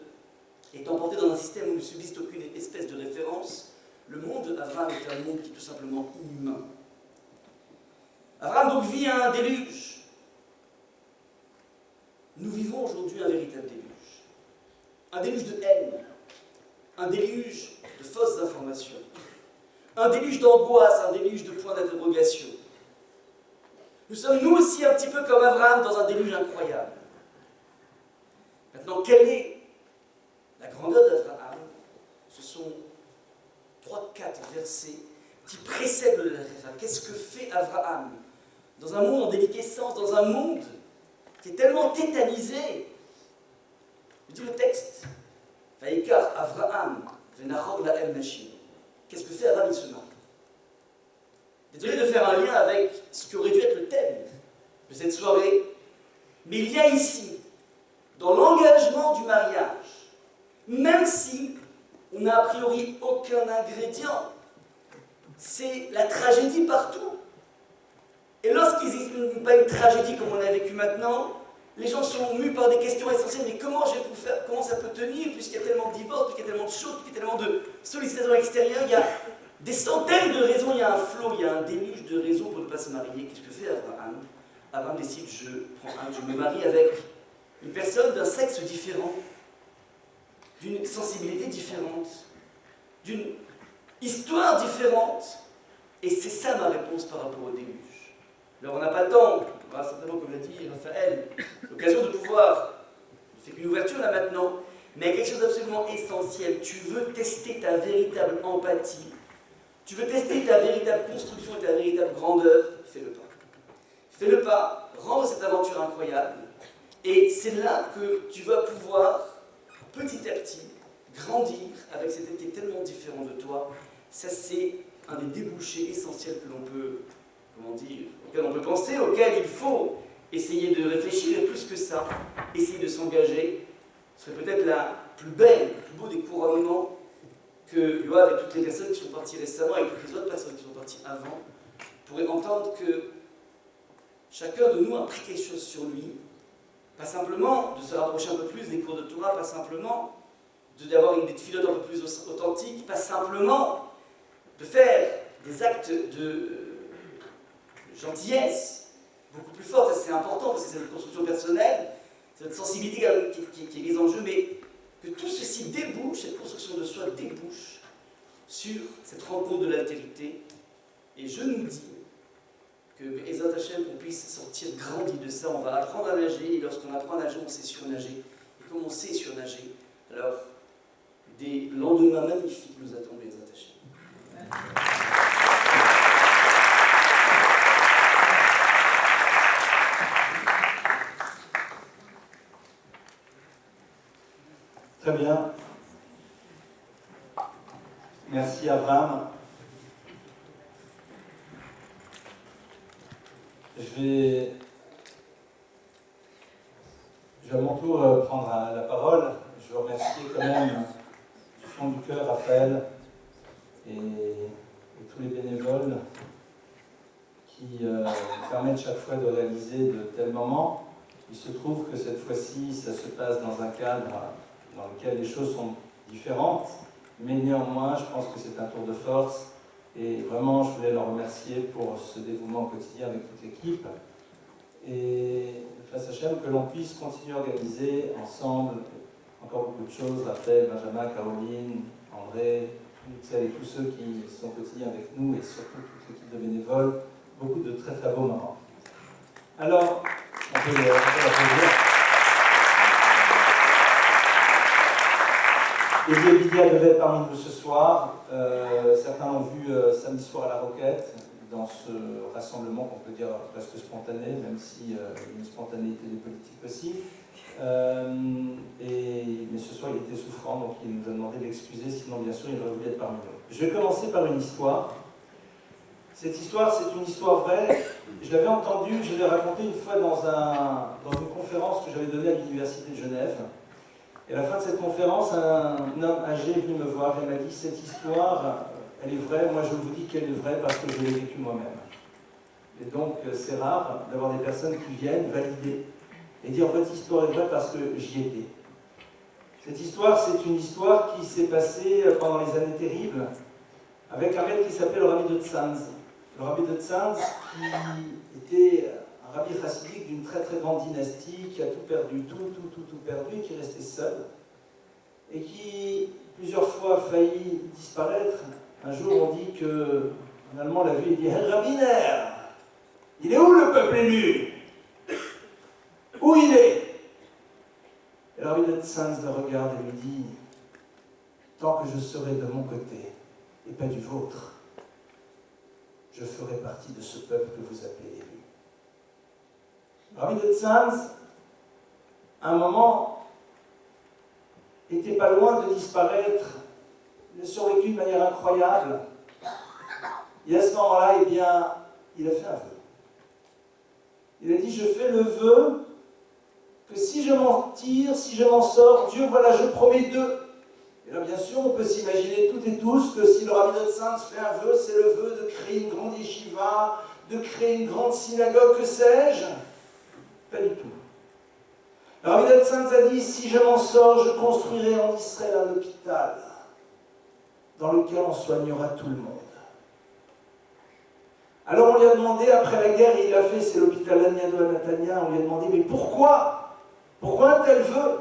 est emporté dans un système où il ne subsiste aucune espèce de référence. Le monde d'Abraham est un monde qui est tout simplement inhumain. Abraham donc vit un déluge. Nous vivons aujourd'hui un véritable déluge. Un déluge de haine, un déluge de fausses informations, un déluge d'angoisse, un déluge de points d'interrogation. Nous sommes nous aussi un petit peu comme Abraham dans un déluge incroyable. Maintenant, quelle est la grandeur d'Abraham? Ce sont 3-4 versets qui précèdent le récit. Qu'est-ce que fait Abraham dans un monde en déliquescence, dans un monde qui est tellement tétanisé? Je dis le texte. Vaïkar Avraham venachor la'em nashim. Qu'est-ce que fait Abraham? Il se marie. Désolé de faire un lien avec ce qui aurait dû être le thème de cette soirée, mais il y a ici, dans l'engagement du mariage, même si on n'a a priori aucun ingrédient, c'est la tragédie partout. Et lorsqu'ils n'expriment pas une tragédie comme on a vécu maintenant, les gens sont mus par des questions essentielles. Mais comment je vais faire, comment ça peut tenir, puisqu'il y a tellement de divorces, puisqu'il y a tellement de choses, puisqu'il y a tellement de sollicitations extérieures, il y a des centaines de raisons, il y a un flot, il y a un déluge de raisons pour ne pas se marier. Qu'est-ce que fait Abraham? Abraham décide, je me marie avec une personne d'un sexe différent, d'une sensibilité différente, d'une histoire différente. Et c'est ça ma réponse par rapport au déluge. Alors on n'a pas le temps, on aura certainement, comme l'a dit Raphaël, l'occasion de pouvoir, c'est qu'une ouverture là maintenant, mais il y a quelque chose d'absolument essentiel. Tu veux tester ta véritable empathie, tu veux tester ta véritable construction et ta véritable grandeur, fais le pas. Fais le pas, rendre cette aventure incroyable, et c'est là que tu vas pouvoir, petit à petit, grandir avec cet être qui est tellement différent de toi. Ça, c'est un des débouchés essentiels que l'on peut, comment dire, auquel on peut penser, auquel il faut essayer de réfléchir, et plus que ça, essayer de s'engager. Ce serait peut-être la plus belle, le plus beau des couronnements que Yoav et toutes les personnes qui sont parties récemment, et toutes les autres personnes qui sont parties avant, pourraient entendre que chacun de nous a pris quelque chose sur lui, pas simplement de se rapprocher un peu plus des cours de Torah, pas simplement d'avoir des filotes un peu plus authentiques, pas simplement de faire des actes de gentillesse beaucoup plus forte, c'est important parce que c'est notre construction personnelle, c'est notre sensibilité qui est mise en jeu, mais que tout ceci débouche, cette construction de soi débouche sur cette rencontre de l'altérité. Et je nous dis que Ezrat Hashem, qu'on puisse sortir grandi de ça, on va apprendre à nager, et lorsqu'on apprend à nager, on sait surnager. Et comme on sait surnager, alors des lendemains magnifiques nous attendent, Ezrat Hashem. Très bien. Merci Abraham. Je vais à mon tour prendre la parole. Je veux remercier quand même du fond du cœur Raphaël et tous les bénévoles qui permettent chaque fois de réaliser de tels moments. Il se trouve que cette fois-ci, ça se passe dans un cadre dans lequel les choses sont différentes, mais néanmoins, je pense que c'est un tour de force. Et vraiment, je voulais leur remercier pour ce dévouement quotidien avec toute l'équipe. Et face à Hachem, que l'on puisse continuer à organiser ensemble encore beaucoup de choses. Raphaël, Benjamin, Caroline, André, toutes celles et tous ceux qui sont quotidiens avec nous et surtout toute l'équipe de bénévoles. Beaucoup de très très beaux moments. Alors, on peut l'applaudir. Eddie et Lydia devaient être parmi nous ce soir. Certains l'ont vu samedi soir à la Roquette, dans ce rassemblement qu'on peut dire presque spontané, même s'il y a une spontanéité des politiques aussi. Mais ce soir, il était souffrant, donc il nous a demandé de l'excuser, sinon bien sûr, il aurait voulu être parmi nous. Je vais commencer par une histoire. Cette histoire, c'est une histoire vraie. Je l'avais entendue, je l'ai racontée une fois dans une conférence que j'avais donnée à l'Université de Genève. Et à la fin de cette conférence, un homme âgé est venu me voir et m'a dit « Cette histoire, elle est vraie, moi je vous dis qu'elle est vraie parce que je l'ai vécue moi-même. » Et donc, c'est rare d'avoir des personnes qui viennent valider et dire « Votre histoire est vraie parce que j'y étais. » Cette histoire, c'est une histoire qui s'est passée pendant les années terribles avec un mec qui s'appelait le rabbi de Tzanz. Le rabbi de Tzanz qui était un rabbi chassidique d'une très très grande dynastie, qui a tout perdu, tout perdu, et qui est resté seul, et qui plusieurs fois a failli disparaître. Un jour, on dit que, en allemand, l'a vu, il dit « Herr Rabbiner, il est où le peuple élu? Où il est ?» Et le rabbi de Tzanz le regarde et lui dit « Tant que je serai de mon côté, et pas du vôtre, je ferai partie de ce peuple que vous appelez élu. » Rabbi de Tzanz, à un moment, n'était pas loin de disparaître. Il a survécu de manière incroyable. Et à ce moment-là, eh bien, il a fait un vœu. Il a dit, je fais le vœu que si je m'en tire, si je m'en sors, Dieu, voilà, je promets deux. Et là, bien sûr, on peut s'imaginer toutes et tous que si le rabbi de Tzanz fait un vœu, c'est le vœu de créer une grande yeshiva, de créer une grande synagogue, que sais-je. Pas du tout. Le rabbi de Tzanz a dit, si je m'en sors, je construirai en Israël un hôpital dans lequel on soignera tout le monde. Alors on lui a demandé, après la guerre, et il a fait, c'est l'hôpital Aniado à Netanya, on lui a demandé, mais pourquoi un tel vœu?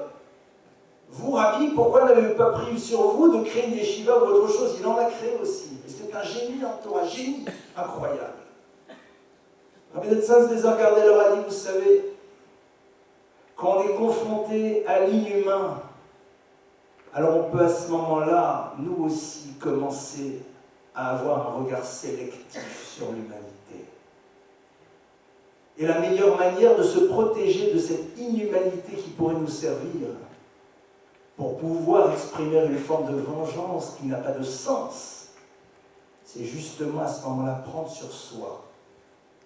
Vous, Rabbi, pourquoi n'avez-vous pas pris sur vous de créer une yeshiva ou autre chose? Il en a créé aussi. Et c'est un génie en Torah, un génie incroyable. Rabbi de Tzanz les a regardés et leur a dit, vous savez, quand on est confronté à l'inhumain, alors on peut à ce moment-là, nous aussi, commencer à avoir un regard sélectif sur l'humanité. Et la meilleure manière de se protéger de cette inhumanité qui pourrait nous servir, pour pouvoir exprimer une forme de vengeance qui n'a pas de sens, c'est justement à ce moment-là prendre sur soi,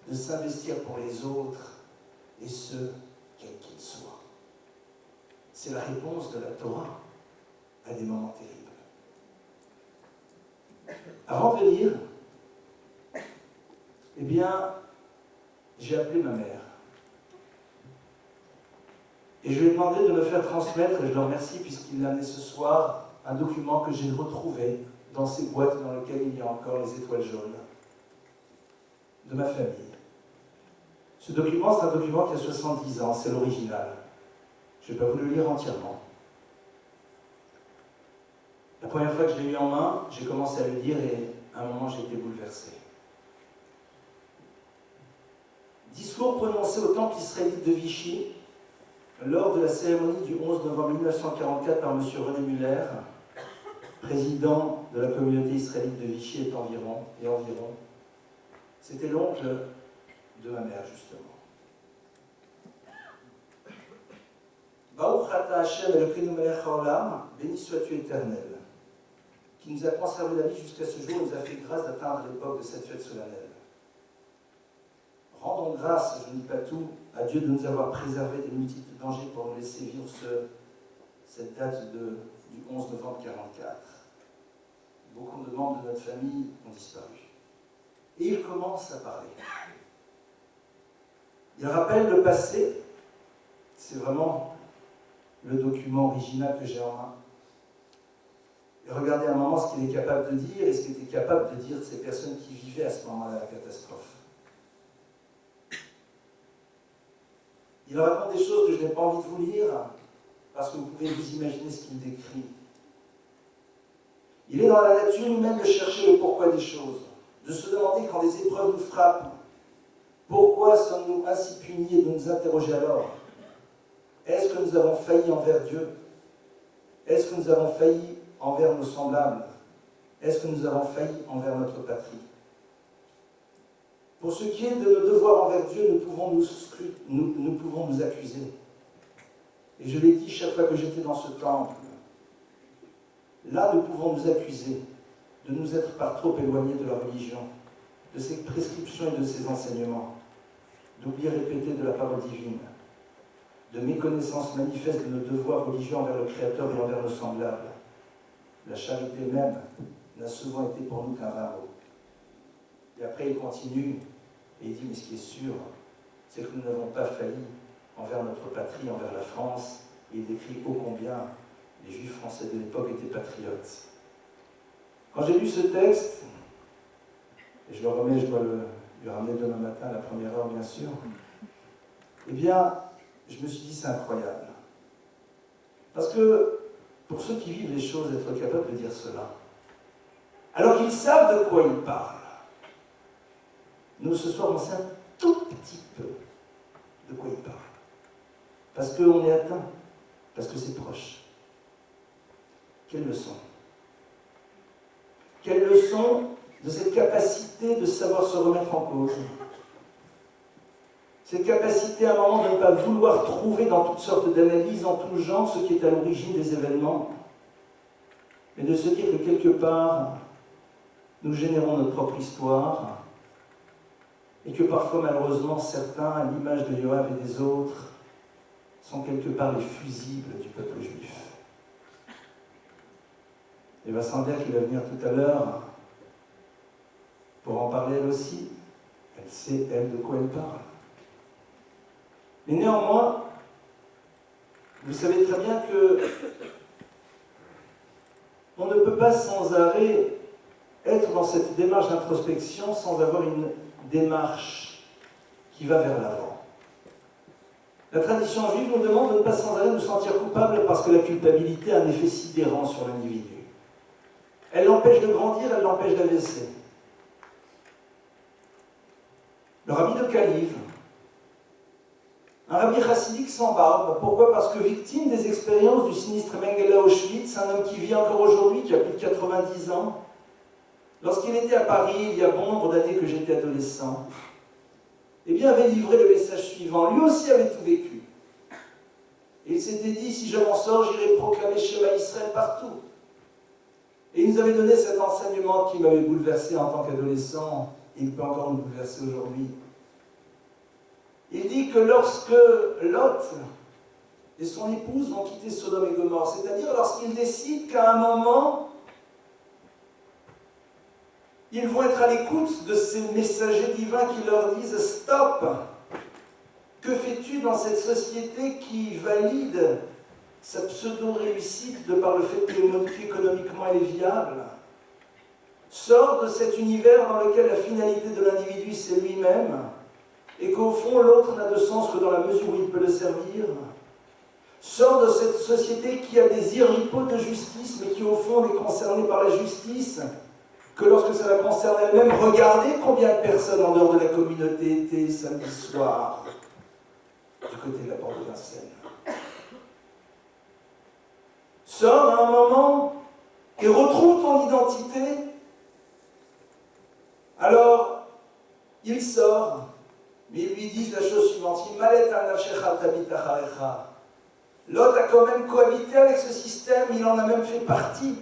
de s'investir pour les autres, et ceux, quels qu'ils soient. C'est la réponse de la Torah à des moments terribles. Avant de venir, eh bien, j'ai appelé ma mère. Et je lui ai demandé de me faire transmettre, et je le remercie puisqu'il m'a amené ce soir, un document que j'ai retrouvé dans ces boîtes dans lesquelles il y a encore les étoiles jaunes de ma famille. Ce document, c'est un document qui a 70 ans, c'est l'original. Je ne vais pas vous le lire entièrement. La première fois que je l'ai eu en main, j'ai commencé à le lire et à un moment j'ai été bouleversé. Discours prononcé au temple israélite de Vichy lors de la cérémonie du 11 novembre 1944 par M. René Muller, président de la communauté israélite de Vichy et environ. C'était l'oncle de ma mère, justement. Baruch ata Hashem Elokeinu melech haolam, béni sois-tu éternel, qui nous a conservé la vie jusqu'à ce jour et nous a fait grâce d'atteindre l'époque de cette fête solennelle. Rendons grâce, je ne dis pas tout, à Dieu de nous avoir préservé des multitudes de dangers pour nous laisser vivre cette date du 11 novembre 1944. Beaucoup de membres de notre famille ont disparu. Et il commence à parler. Il rappelle le passé, c'est vraiment le document original que j'ai en main. Et regardez un moment ce qu'il est capable de dire et ce qu'il était capable de dire de ces personnes qui vivaient à ce moment-là la catastrophe. Il raconte des choses que je n'ai pas envie de vous lire, parce que vous pouvez vous imaginer ce qu'il décrit. Il est dans la nature humaine de chercher le pourquoi des choses, de se demander quand les épreuves nous frappent, pourquoi sommes-nous ainsi punis et de nous interroger alors, est-ce que nous avons failli envers Dieu? Est-ce que nous avons failli envers nos semblables? Est-ce que nous avons failli envers notre patrie? Pour ce qui est de nos devoirs envers Dieu, nous pouvons nous accuser. Et je l'ai dit chaque fois que j'étais dans ce temple, là nous pouvons nous accuser de nous être par trop éloignés de la religion, de ses prescriptions et de ses enseignements, d'oubli répété de la parole divine, de méconnaissance manifeste de nos devoirs religieux envers le Créateur et envers nos semblables. La charité même n'a souvent été pour nous qu'un vain mot. Et après il continue et il dit, mais ce qui est sûr, c'est que nous n'avons pas failli envers notre patrie, envers la France, et il décrit ô combien les Juifs français de l'époque étaient patriotes. Quand j'ai lu ce texte, et je le remets, je dois lui ramener demain matin à la première heure bien sûr, eh bien, je me suis dit c'est incroyable. Parce que, pour ceux qui vivent les choses, être capable de dire cela, alors qu'ils savent de quoi ils parlent, nous ce soir on sait un tout petit peu de quoi ils parlent. Parce qu'on est atteint, parce que c'est proche. Quelle leçon? Quelle leçon de cette capacité de savoir se remettre en cause? Cette capacité à un moment de ne pas vouloir trouver dans toutes sortes d'analyses, en tout genre, ce qui est à l'origine des événements, mais de se dire que quelque part, nous générons notre propre histoire, et que parfois, malheureusement, certains, à l'image de Yoav et des autres, sont quelque part les fusibles du peuple juif. Et Vincent-Claire, qui va venir tout à l'heure, pour en parler elle aussi, elle sait, elle, de quoi elle parle. Mais néanmoins, vous savez très bien que on ne peut pas sans arrêt être dans cette démarche d'introspection sans avoir une démarche qui va vers l'avant. La tradition juive nous demande de ne pas sans arrêt nous sentir coupables parce que la culpabilité a un effet sidérant sur l'individu. Elle l'empêche de grandir, elle l'empêche d'avancer. Le rabbi de Calive, un rabbi chassidique sans barbe. Pourquoi? Parce que victime des expériences du sinistre Mengele à Auschwitz, un homme qui vit encore aujourd'hui, qui a plus de 90 ans, lorsqu'il était à Paris, il y a bon nombre d'années que j'étais adolescent, eh bien, avait livré le message suivant. Lui aussi avait tout vécu. Et il s'était dit, si je m'en sors, j'irai proclamer Shema Israël partout. Et il nous avait donné cet enseignement qui m'avait bouleversé en tant qu'adolescent, et il peut encore nous bouleverser aujourd'hui. Il dit que lorsque Lot et son épouse vont quitter Sodome et Gomorrhe, c'est-à-dire lorsqu'ils décident qu'à un moment, ils vont être à l'écoute de ces messagers divins qui leur disent « Stop! Que fais-tu dans cette société qui valide sa pseudo-réussite de par le fait qu'économiquement elle est viable? Sors de cet univers dans lequel la finalité de l'individu c'est lui-même et qu'au fond l'autre n'a de sens que dans la mesure où il peut le servir. Sors de cette société qui a des irripots de justice mais qui au fond n'est concernée par la justice que lorsque ça la concerne elle-même. Regardez combien de personnes en dehors de la communauté étaient samedi soir du côté de la porte de Vincennes. Sors à un moment et retrouve ton identité. Alors, il sort, mais ils lui disent la chose suivante. Lot a quand même cohabité avec ce système, il en a même fait partie.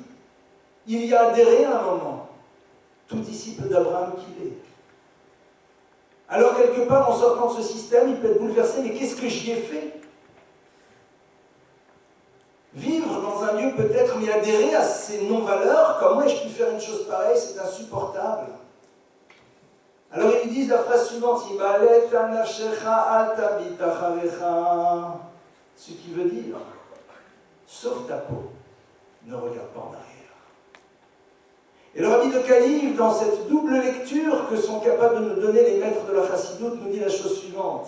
Il y a adhéré à un moment. Tout disciple d'Abraham qu'il est. Alors, quelque part, en sortant de ce système, il peut être bouleversé, mais qu'est-ce que j'y ai fait? Vivre dans un lieu peut-être, mais adhérer à ces non-valeurs, comment ai-je pu faire une chose pareille? C'est insupportable. Alors ils lui disent la phrase suivante, Ce qui veut dire, sauve ta peau, ne regarde pas en arrière. Et le Rabbi de Kaliv, dans cette double lecture que sont capables de nous donner les maîtres de la Chassidoute, nous dit la chose suivante.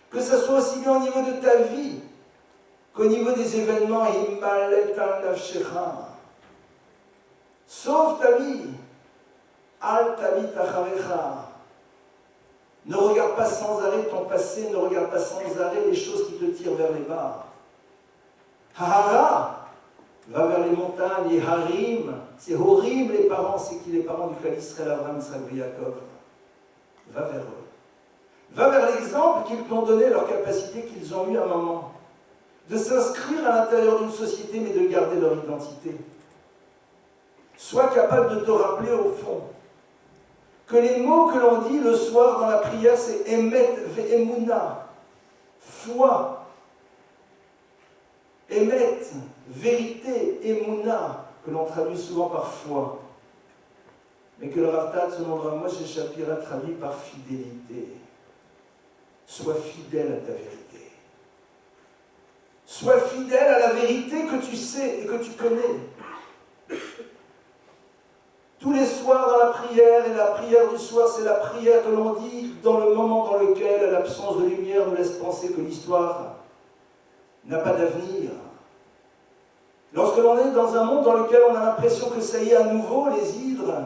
Que ce soit aussi bien au niveau de ta vie qu'au niveau des événements, sauve ta vie, al tavi tacharecha. Ne regarde pas sans arrêt ton passé, ne regarde pas sans arrêt les choses qui te tirent vers les bas. Hahara, va vers les montagnes, et Harim, c'est horrible les parents, c'est qui les parents du clan Israël, Abraham, Isaac et Jacob. Va vers eux. Va vers l'exemple qu'ils t'ont donné, leur capacité qu'ils ont eue à un moment, de s'inscrire à l'intérieur d'une société, mais de garder leur identité. Sois capable de te rappeler au fond que les mots que l'on dit le soir dans la prière, c'est Emet ve'emuna, foi. Emet, vérité, emuna, que l'on traduit souvent par foi. Mais que le Rav Tat, selon le Rav Moshe Shapira, traduit par fidélité. Sois fidèle à ta vérité. Sois fidèle à la vérité que tu sais et que tu connais. Tous les soirs dans la prière, et la prière du soir, c'est la prière que l'on dit dans le moment dans lequel l'absence de lumière nous laisse penser que l'histoire n'a pas d'avenir. Lorsque l'on est dans un monde dans lequel on a l'impression que ça y est à nouveau, les hydres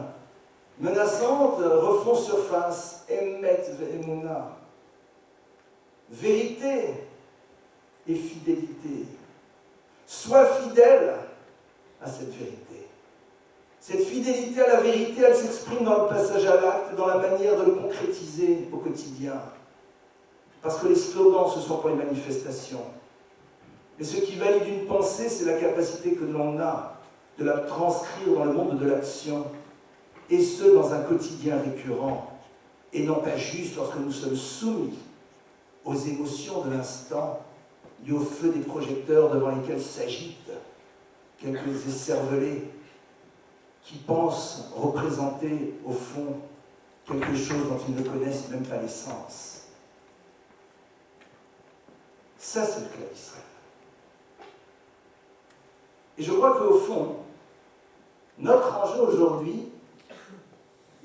menaçantes refont surface. Emet ve'emuna. Vérité et fidélité. Sois fidèle à cette vérité. Cette fidélité à la vérité, elle s'exprime dans le passage à l'acte, dans la manière de le concrétiser au quotidien. Parce que les slogans, ce sont pour les manifestations. Mais ce qui valide une pensée, c'est la capacité que l'on a de la transcrire dans le monde de l'action, et ce, dans un quotidien récurrent, et non pas juste lorsque nous sommes soumis aux émotions de l'instant, et au feu des projecteurs devant lesquels s'agitent quelques écervelés qui pensent représenter, au fond, quelque chose dont ils ne connaissent même pas l'essence. Ça, c'est le clan d'Israël. Et je crois qu'au fond, notre enjeu aujourd'hui,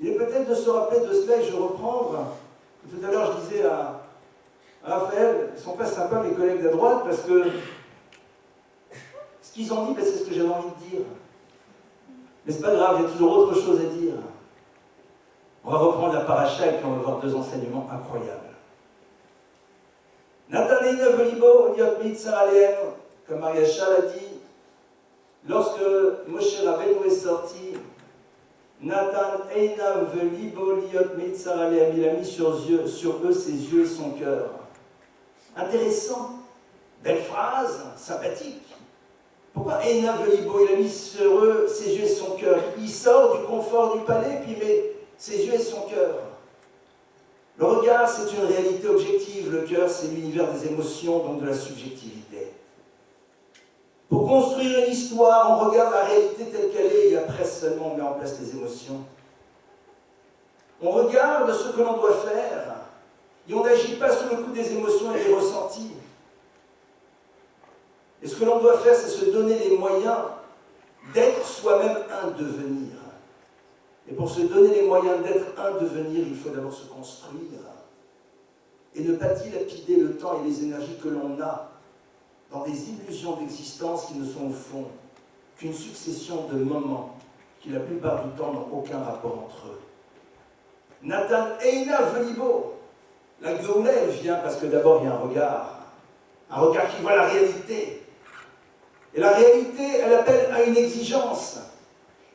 il est peut-être de se rappeler de cela, et je reprends. Tout à l'heure, je disais à Raphaël, ils ne sont pas sympas mes collègues de droite, parce que ce qu'ils ont dit, c'est ce que j'avais envie de dire. Mais c'est pas grave, il y a toujours autre chose à dire. On va reprendre la paracha et puis on va voir deux enseignements incroyables. Nathan Einav Libo, Liot Mitzar Aleem, comme Maria Chal a dit, lorsque Moshe Rabbeinu est sorti, Nathan Einav Libo, Liot Mitzar Aleem, il a mis sur eux ses yeux et son cœur. Intéressant, belle phrase, sympathique. Pourquoi Einav Libo, il a mis sur eux ses yeux et son cœur? Il sort du confort du palais, puis il met ses yeux et son cœur. Le regard, c'est une réalité objective. Le cœur, c'est l'univers des émotions, donc de la subjectivité. Pour construire une histoire, on regarde la réalité telle qu'elle est, et après seulement on met en place les émotions. On regarde ce que l'on doit faire, et on n'agit pas sous le coup des émotions et des ressentis. Et ce que l'on doit faire, c'est se donner les moyens d'être soi-même un devenir. Et pour se donner les moyens d'être un devenir, il faut d'abord se construire et ne pas dilapider le temps et les énergies que l'on a dans des illusions d'existence qui ne sont au fond qu'une succession de moments qui la plupart du temps n'ont aucun rapport entre eux. Nathan Einav Libo, la Géoula, elle vient parce que d'abord il y a un regard qui voit la réalité. Et la réalité, elle appelle à une exigence.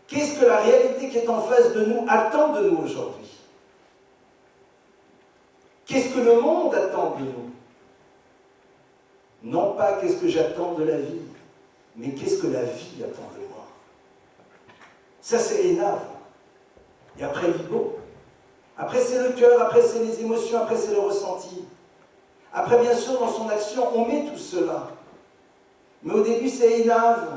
Qu'est-ce que la réalité qui est en face de nous attend de nous aujourd'hui? Qu'est-ce que le monde attend de nous? Non pas qu'est-ce que j'attends de la vie, mais qu'est-ce que la vie attend de moi? Ça, c'est Einav. Et après, Libo. Après, c'est le cœur, après, c'est les émotions, après, c'est le ressenti. Après, bien sûr, dans son action, on met tout cela. Mais au début, c'est Einav,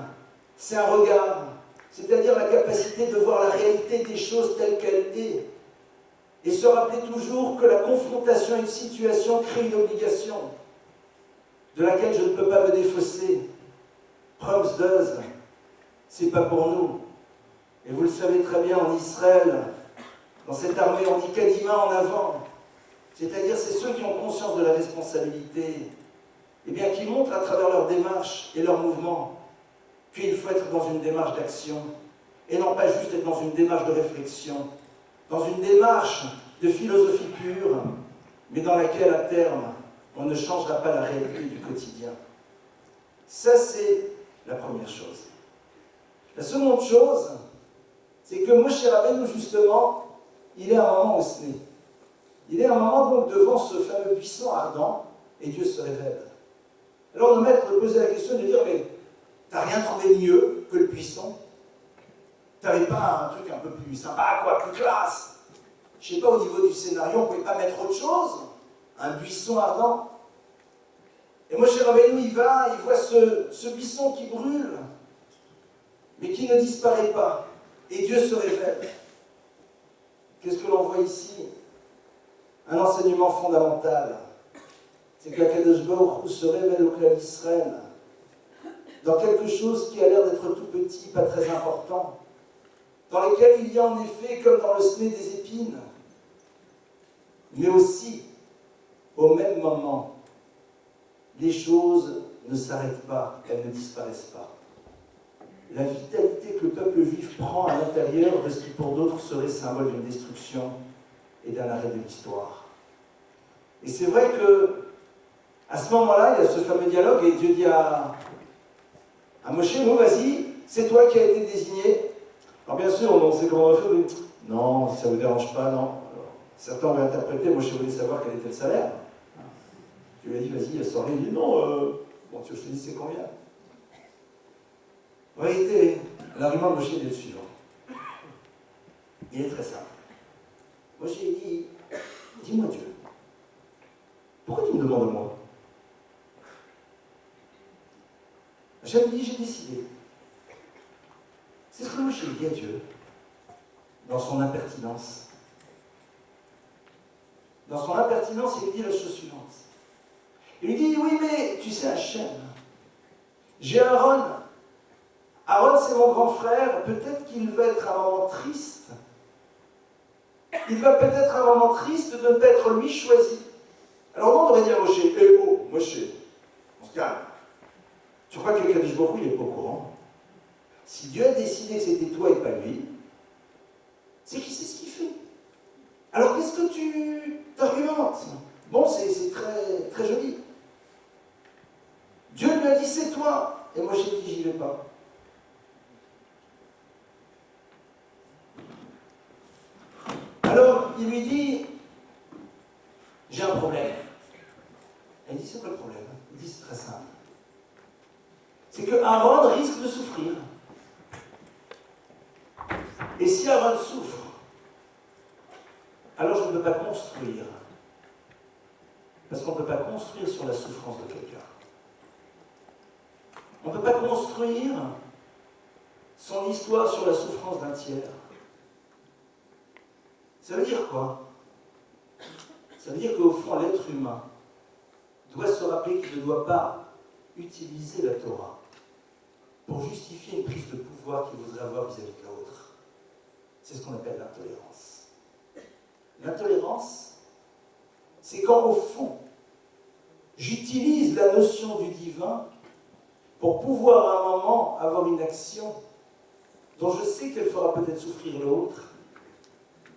c'est un regard, c'est-à-dire la capacité de voir la réalité des choses telles qu'elle est, et se rappeler toujours que la confrontation à une situation crée une obligation. de laquelle je ne peux pas me défausser. Preuves d'Euz, c'est pas pour nous. Et vous le savez très bien, en Israël, dans cette armée, on dit Kadima en avant. C'est-à-dire, c'est ceux qui ont conscience de la responsabilité, et bien qui montrent à travers leur démarche et leur mouvement qu'il faut être dans une démarche d'action, et non pas juste être dans une démarche de réflexion, dans une démarche de philosophie pure, mais dans laquelle, à terme, on ne changera pas la réalité du quotidien. Ça, c'est la première chose. La seconde chose, c'est que Moshe Rabbeinu, justement, il est un moment au Sné. Il est un moment donc devant ce fameux buisson ardent, et Dieu se révèle. Alors nos maîtres posaient la question de dire, mais t'as rien trouvé de mieux que le buisson? T'avais pas un truc un peu plus sympa, quoi, plus classe? Je sais pas, au niveau du scénario, on pouvait pas mettre autre chose? Un buisson ardent? Et Moshe Rabbeinu, il voit ce buisson qui brûle, mais qui ne disparaît pas. Et Dieu se révèle. Qu'est-ce que l'on voit ici? Un enseignement fondamental. C'est qu'Akadosh Baruch Hu se révèle au clan d'Israël dans quelque chose qui a l'air d'être tout petit, pas très important, dans lequel il y a en effet, comme dans le semé des épines, mais aussi, au même moment, les choses ne s'arrêtent pas, elles ne disparaissent pas. La vitalité que le peuple juif prend à l'intérieur de ce qui pour d'autres serait symbole d'une destruction et d'un arrêt de l'histoire. Et c'est vrai que à ce moment-là, il y a ce fameux dialogue et Dieu dit à Moshe, bon vas-y, c'est toi qui as été désigné. Alors bien sûr, on sait comment on va faire, mais non, si ça ne vous dérange pas, non. Alors, certains ont interprété, Moshe voulait savoir quel était le salaire. Dieu lui a dit, vas-y, sors-les. Il dit, non, bon, tu veux que je te dise c'est combien? En réalité, l'argument de Moshe est le suivant. Il est très simple. Moshe dit, dis-moi Dieu, pourquoi tu me demandes moi? Hachem dit, j'ai décidé. C'est ce que Moshe dit à Dieu, dans son impertinence. Dans son impertinence, il lui dit la chose suivante. Il lui dit, oui, mais tu sais, Hachem, j'ai Aaron. Aaron, c'est mon grand frère. Peut-être qu'il va être un moment triste. Il va peut-être un moment triste de ne pas être lui choisi. Alors, on aurait dit à Moshe, oh, Moshe, on se calme. Tu crois que Kadosh Baruch Hu, il n'est pas au courant? Si Dieu a décidé que c'était toi et pas lui, c'est qu'il sait ce qu'il fait. Alors, qu'est-ce que tu t'argumentes? Bon, c'est très, très joli. Dieu lui a dit, c'est toi. Et Moshe dit, j'y vais pas. Alors, il lui dit, j'ai un problème. Elle dit, c'est quoi le problème? Il dit, c'est très simple. C'est que Aaron risque de souffrir. Et si Aaron souffre, alors je ne peux pas construire. Parce qu'on ne peut pas construire sur la souffrance de quelqu'un. On ne peut pas construire son histoire sur la souffrance d'un tiers. Ça veut dire quoi? Ça veut dire qu'au fond, l'être humain doit se rappeler qu'il ne doit pas utiliser la Torah pour justifier une prise de pouvoir qu'il voudrait avoir vis-à-vis de l'autre. C'est ce qu'on appelle l'intolérance. L'intolérance, c'est quand, au fond, j'utilise la notion du divin pour pouvoir, à un moment, avoir une action dont je sais qu'elle fera peut-être souffrir l'autre,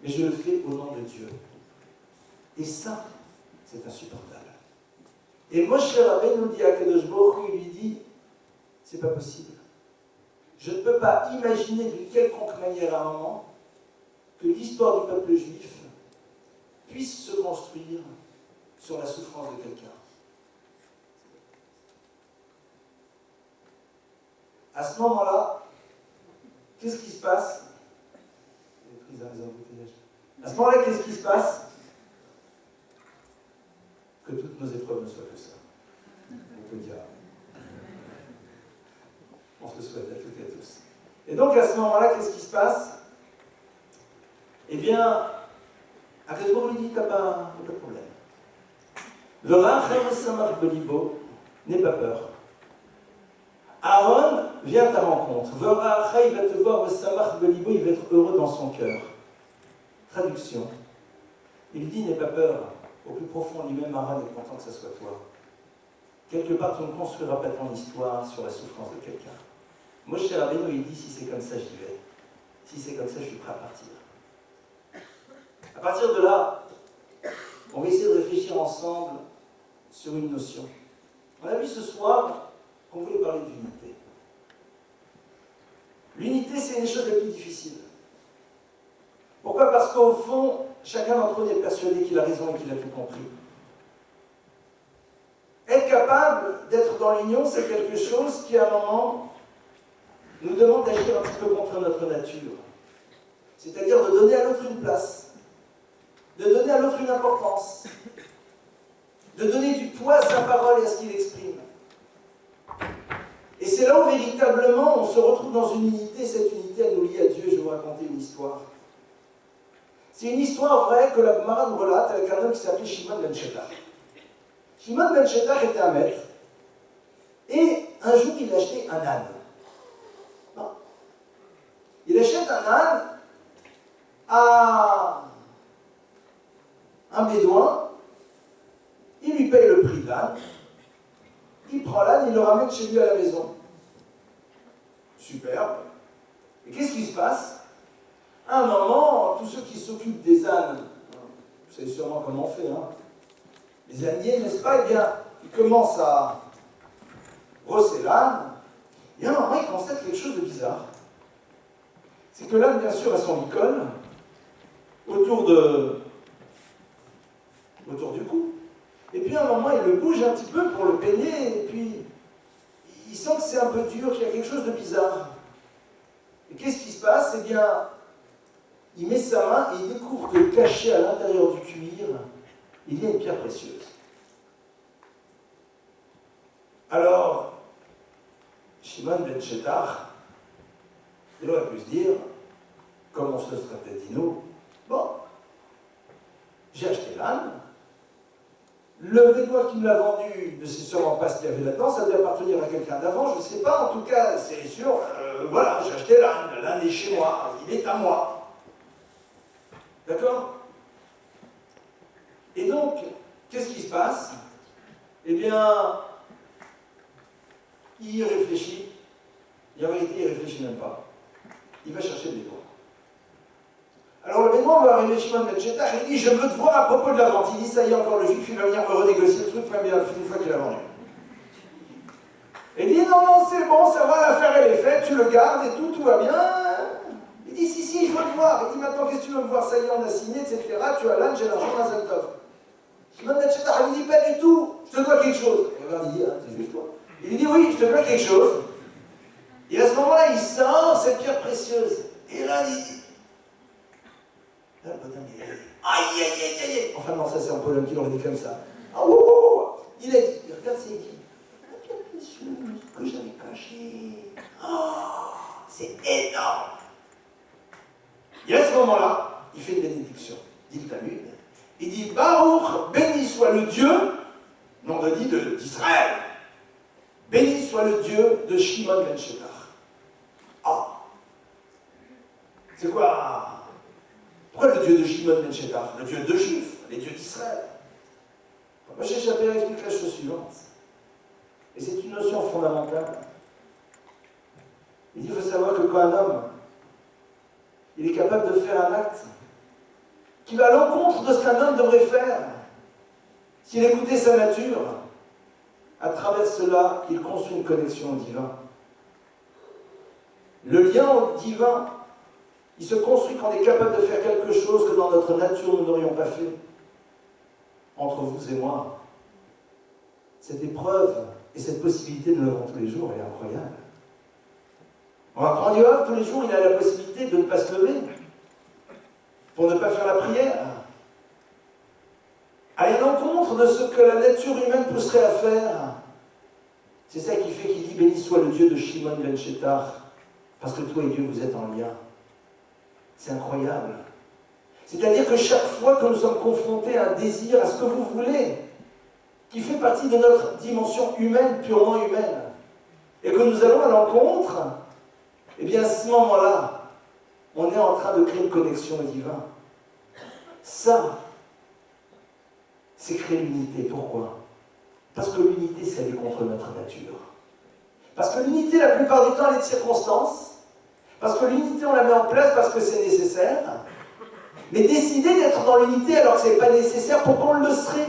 mais je le fais au nom de Dieu. Et ça, c'est insupportable. Et Moshe Rabbeinu nous dit à Kadosh Baruch Hu, il lui dit, c'est pas possible. Je ne peux pas imaginer d'une quelconque manière à un moment que l'histoire du peuple juif puisse se construire sur la souffrance de quelqu'un. À ce moment-là, qu'est-ce qui se passe? À ce moment-là, qu'est-ce qui se passe? Que toutes nos épreuves ne soient que ça. On peut dire. On se le souhaite à toutes et à tous. Et donc, à ce moment-là, qu'est-ce qui se passe? Eh bien, Akadosh Baruch Hu dit, t'as pas de problème. Le Rachel Samach Belibo, n'aie pas peur. Aaron vient à ta rencontre. V'oracha, il va te voir, v'samach belibo, il va être heureux dans son cœur. Traduction. Il dit, n'aie pas peur. Au plus profond, lui-même, Aaron est content que ce soit toi. Quelque part, tu ne construiras pas ton histoire sur la souffrance de quelqu'un. Moshe Rabbeinu, il dit, si c'est comme ça, j'y vais. Si c'est comme ça, je suis prêt à partir. À partir de là, on va essayer de réfléchir ensemble sur une notion. On a vu ce soir qu'on voulait parler d'unité. L'unité, c'est une des choses les plus difficiles. Pourquoi? Parce qu'au fond, chacun d'entre nous est persuadé qu'il a raison et qu'il a tout compris. Être capable d'être dans l'union, c'est quelque chose qui, à un moment, nous demande d'agir un petit peu contre notre nature. C'est-à-dire de donner à l'autre une place, de donner à l'autre une importance, de donner du poids à sa parole et à ce qu'il exprime. Et c'est là où véritablement on se retrouve dans une unité. Cette unité, elle nous lie à Dieu. Je vais vous raconter une histoire. C'est une histoire vraie que la Gemara nous relate avec un homme qui s'appelait Shimon ben Shetar. Shimon ben Shetar était un maître. Et un jour, il achetait un âne. Non. Il achète un âne à un bédouin. Il lui paye le prix de l'âne. Il prend l'âne, il le ramène chez lui à la maison. Superbe. Et qu'est-ce qui se passe? À un moment, tous ceux qui s'occupent des ânes, vous savez sûrement comment on fait, hein? Les âniers, n'est-ce pas? Eh bien, ils commencent à brosser l'âne, et à un moment, ils constatent quelque chose de bizarre. C'est que l'âne, bien sûr, a son licol autour du cou. Et puis à un moment, il le bouge un petit peu pour le peigner, et puis il sent que c'est un peu dur, qu'il y a quelque chose de bizarre. Et qu'est-ce qui se passe? Eh bien, il met sa main et il découvre que caché à l'intérieur du cuir, il y a une pierre précieuse. Alors, Shimon ben Shetar, il aurait pu se dire, comme on se le serait peut-être dit nous, bon, j'ai acheté l'âne, le bédouin qui me l'a vendu ne sait sûrement pas ce qu'il y avait là-dedans, ça devait appartenir à quelqu'un d'avant, je ne sais pas, en tout cas, c'est sûr, voilà, j'ai acheté l'âne est chez moi, il est à moi. D'accord? Et donc, qu'est-ce qui se passe? Eh bien, il réfléchit, et en vérité, il ne réfléchit même pas. Il va chercher le bédouin. Alors le bédouin va arriver Shimon ben Shetar et il dit, je veux te voir à propos de la vente. Il dit, ça y est, encore le juif, il va venir me renégocier le truc, même une fois qu'il a vendu. Et il dit, non, non, c'est bon, ça va, l'affaire elle est faite, tu le gardes et tout va bien. Il dit, si, je veux te voir. Il dit, maintenant, qu'est-ce que tu veux me voir? Ça y est, on a signé, etc. Tu as l'âne, j'ai l'argent dans un tov. Shimon ben Shetar lui dit, pas du tout, je te dois quelque chose. Et regarde, il dit, ah, c'est juste toi. Il lui dit, oui, je te dois quelque chose. Et à ce moment-là, il sort cette pierre précieuse. Et là, il dit, là, le bonhomme, il a dit, aïe. Enfin, non, ça, c'est un bonhomme qui l'aurait dit comme ça. Ah, il a dit, regarde, c'est écrit, la pierre précieuse que j'avais cachée. Oh, c'est énorme. Et à ce moment-là, il fait une bénédiction. Dit le Talmud. Il dit, Baruch, béni soit le Dieu, nom de dit d'Israël. Béni soit le Dieu de Shimon ben Shetar. Ah, c'est quoi? Pourquoi le Dieu de Shimon ben Shetar? Le Dieu de Juifs, les dieux d'Israël. Moi, j'ai Chaper explique la chose suivante. Et c'est une notion fondamentale. Il dit, il faut savoir que quand un homme, il est capable de faire un acte qui va à l'encontre de ce qu'un homme devrait faire, s'il écoutait sa nature, à travers cela, il construit une connexion au divin. Le lien au divin, il se construit quand on est capable de faire quelque chose que dans notre nature nous n'aurions pas fait. Entre vous et moi. Cette épreuve et cette possibilité, nous l'avons tous les jours, elle est incroyable. On va prendre Yoav, tous les jours, il a la possibilité de ne pas se lever, pour ne pas faire la prière. Aller à l'encontre de ce que la nature humaine pousserait à faire. C'est ça qui fait qu'il dit, béni soit le Dieu de Shimon ben Shetar, parce que toi et Dieu, vous êtes en lien. C'est incroyable. C'est-à-dire que chaque fois que nous sommes confrontés à un désir, à ce que vous voulez, qui fait partie de notre dimension humaine, purement humaine, et que nous allons à l'encontre, eh bien à ce moment-là, on est en train de créer une connexion au divin. Ça, c'est créer l'unité. Pourquoi? Parce que l'unité, c'est aller contre notre nature. Parce que l'unité, la plupart du temps, elle est de circonstance. Parce que l'unité, on la met en place parce que c'est nécessaire. Mais décider d'être dans l'unité alors que ce n'est pas nécessaire, pourquoi on le serait?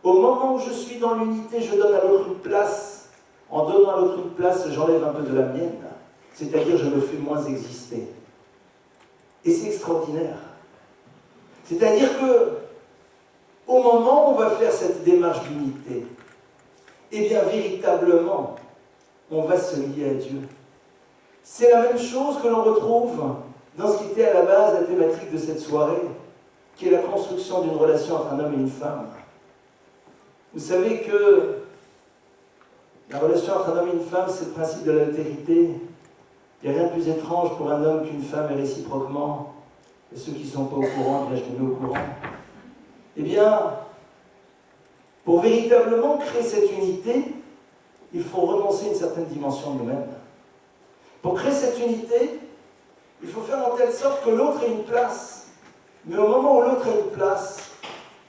Au moment où je suis dans l'unité, je donne à l'autre une place. En donnant à l'autre une place, j'enlève un peu de la mienne. C'est-à-dire, je me fais moins exister. Et c'est extraordinaire. C'est-à-dire que, au moment où on va faire cette démarche d'unité, eh bien, véritablement, on va se lier à Dieu. C'est la même chose que l'on retrouve dans ce qui était à la base la thématique de cette soirée, qui est la construction d'une relation entre un homme et une femme. Vous savez que la relation entre un homme et une femme, c'est le principe de l'altérité. Il n'y a rien de plus étrange pour un homme qu'une femme et réciproquement. Et ceux qui ne sont pas au courant, bien je les mets au courant. Eh bien, pour véritablement créer cette unité, il faut renoncer à une certaine dimension de nous-mêmes. Pour créer cette unité, il faut faire en telle sorte que l'autre ait une place. Mais au moment où l'autre a une place,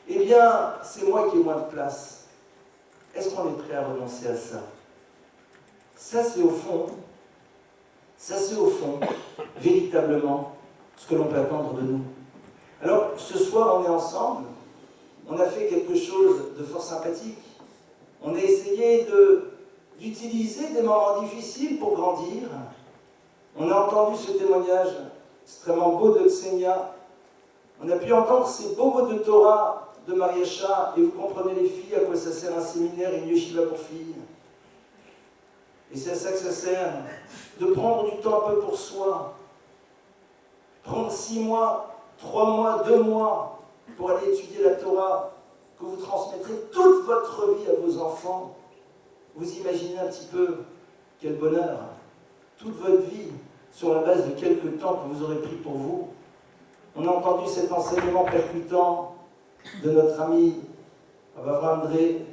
eh bien, c'est moi qui ai moins de place. Est-ce qu'on est prêt à renoncer à ça? Ça, c'est au fond, véritablement, ce que l'on peut attendre de nous. Alors, ce soir, on est ensemble. On a fait quelque chose de fort sympathique. On a essayé d'utiliser des moments difficiles pour grandir. On a entendu ce témoignage extrêmement beau de Ksenia. On a pu entendre ces beaux mots de Torah de Mariacha. Et vous comprenez les filles, à quoi ça sert un séminaire et une yeshiva pour filles. Et c'est à ça que ça sert, de prendre du temps un peu pour soi. Prendre 6 mois, 3 mois, 2 mois pour aller étudier la Torah, que vous transmettrez toute votre vie à vos enfants. Vous imaginez un petit peu quel bonheur. Toute votre vie sur la base de quelques temps que vous aurez pris pour vous. On a entendu cet enseignement percutant de notre ami Avraham André,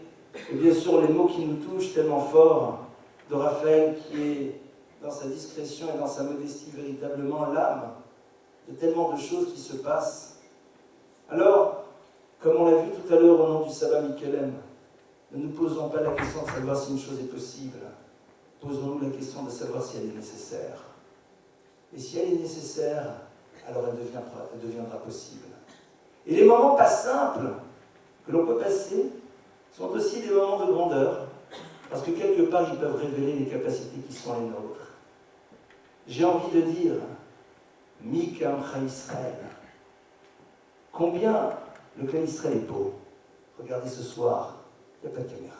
et bien sûr les mots qui nous touchent tellement fort de Raphaël, qui est dans sa discrétion et dans sa modestie véritablement l'âme de tellement de choses qui se passent. Alors, comme on l'a vu tout à l'heure au nom du sabbat Mikelem, ne nous posons pas la question de savoir si une chose est possible, posons-nous la question de savoir si elle est nécessaire. Et si elle est nécessaire, alors elle deviendra possible. Et les moments pas simples que l'on peut passer sont aussi des moments de grandeur, parce que quelque part ils peuvent révéler les capacités qui sont les nôtres. J'ai envie de dire, Mi Kamcha Israël. Combien le clan Israël est beau. Regardez ce soir, il n'y a pas de caméra.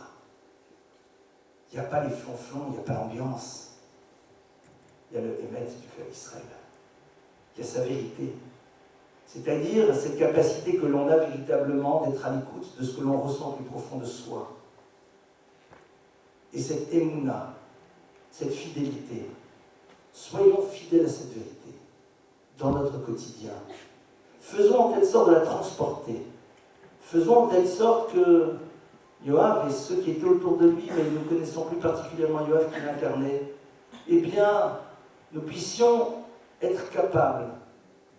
Il n'y a pas les flonflons, il n'y a pas l'ambiance. Il y a le Hémet du clan Israël. Il y a sa vérité. C'est-à-dire cette capacité que l'on a véritablement d'être à l'écoute de ce que l'on ressent au plus profond de soi. Et cette émouna, cette fidélité. Soyons fidèles à cette vérité dans notre quotidien. Faisons en telle sorte de la transporter. Faisons en telle sorte que Yoav et ceux qui étaient autour de lui, mais nous ne connaissons plus particulièrement Yoav qui l'incarnait, eh bien, nous puissions être capables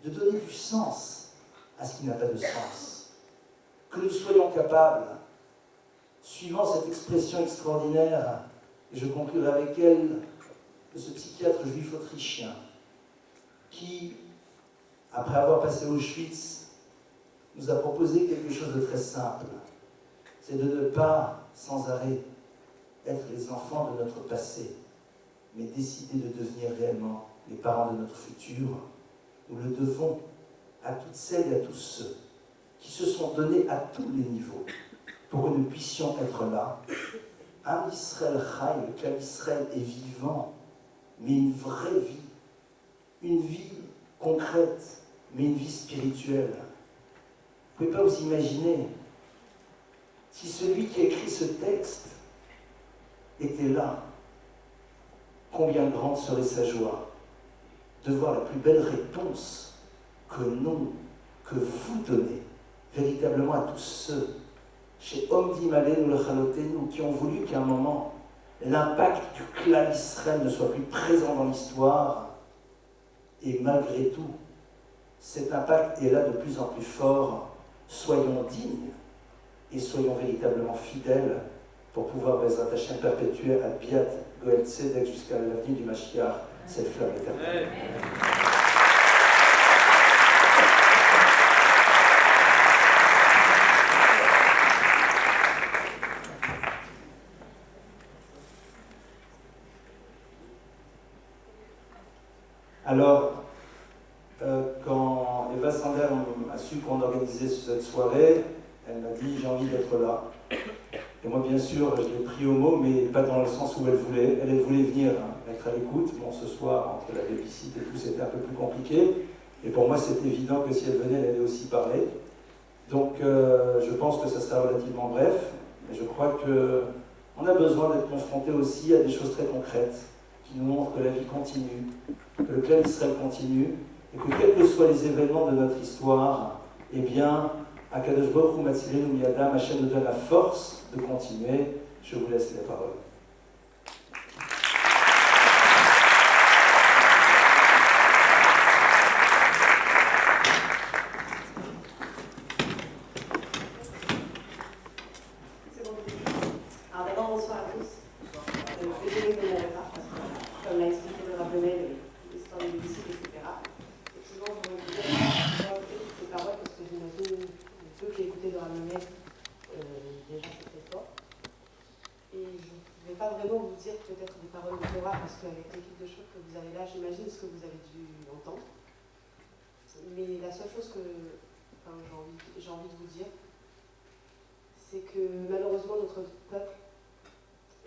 de donner du sens à ce qui n'a pas de sens. Que nous soyons capables, suivant cette expression extraordinaire, et je conclurai avec elle, de ce psychiatre juif autrichien, qui, après avoir passé Auschwitz, nous a proposé quelque chose de très simple. C'est de ne pas, sans arrêt, être les enfants de notre passé, mais décider de devenir réellement les parents de notre futur. Nous le devons à toutes celles et à tous ceux qui se sont donnés à tous les niveaux pour que nous puissions être là. Un Israël Chai, le clan Israël est vivant, mais une vraie vie, une vie concrète, mais une vie spirituelle. Vous ne pouvez pas vous imaginer si celui qui a écrit ce texte était là, combien grande serait sa joie de voir la plus belle réponse que nous, que vous donnez véritablement à tous ceux chez Omdi Malenu le Chalotenu, qui ont voulu qu'à un moment, l'impact du clan Israël ne soit plus présent dans l'histoire. Et malgré tout, cet impact est là de plus en plus fort. Soyons dignes et soyons véritablement fidèles pour pouvoir Bezrat Hashem perpétuer à Biat Goel Tzedek jusqu'à l'avenir du Mashiach, cette flamme éternelle. Alors, quand Eva Sander a su qu'on organisait cette soirée, elle m'a dit « j'ai envie d'être là ». Et moi, bien sûr, je l'ai pris au mot, mais pas dans le sens où elle voulait. Elle voulait venir être à l'écoute. Bon, ce soir, entre la babysit et tout, c'était un peu plus compliqué. Et pour moi, c'était évident que si elle venait, elle allait aussi parler. Donc, je pense que ça sera relativement bref. Mais je crois qu'on a besoin d'être confronté aussi à des choses très concrètes qui nous montrent que la vie continue, que le clan Israël continue, et que quels que soient les événements de notre histoire, eh bien, Akadosh Baruch Hu Matzilenu Miyadam, Hashem nous donne la force de continuer. Je vous laisse les paroles. C'est bon. Alors d'abord, bonsoir à tous. Désolée de mon retard, parce que comme l'a expliqué le Rabbeinu, l'histoire des disciples, etc. Effectivement, je voulais vous dire toutes ces paroles, parce que j'imagine ceux qui écoutaient le Rabbeinu déjà c'est très fort. Et je ne vais pas vraiment vous dire peut-être des paroles de Torah, parce qu'avec l'équipe de choc que vous avez là, j'imagine ce que vous avez dû entendre. Mais la seule chose que j'ai envie de vous dire, c'est que malheureusement notre peuple,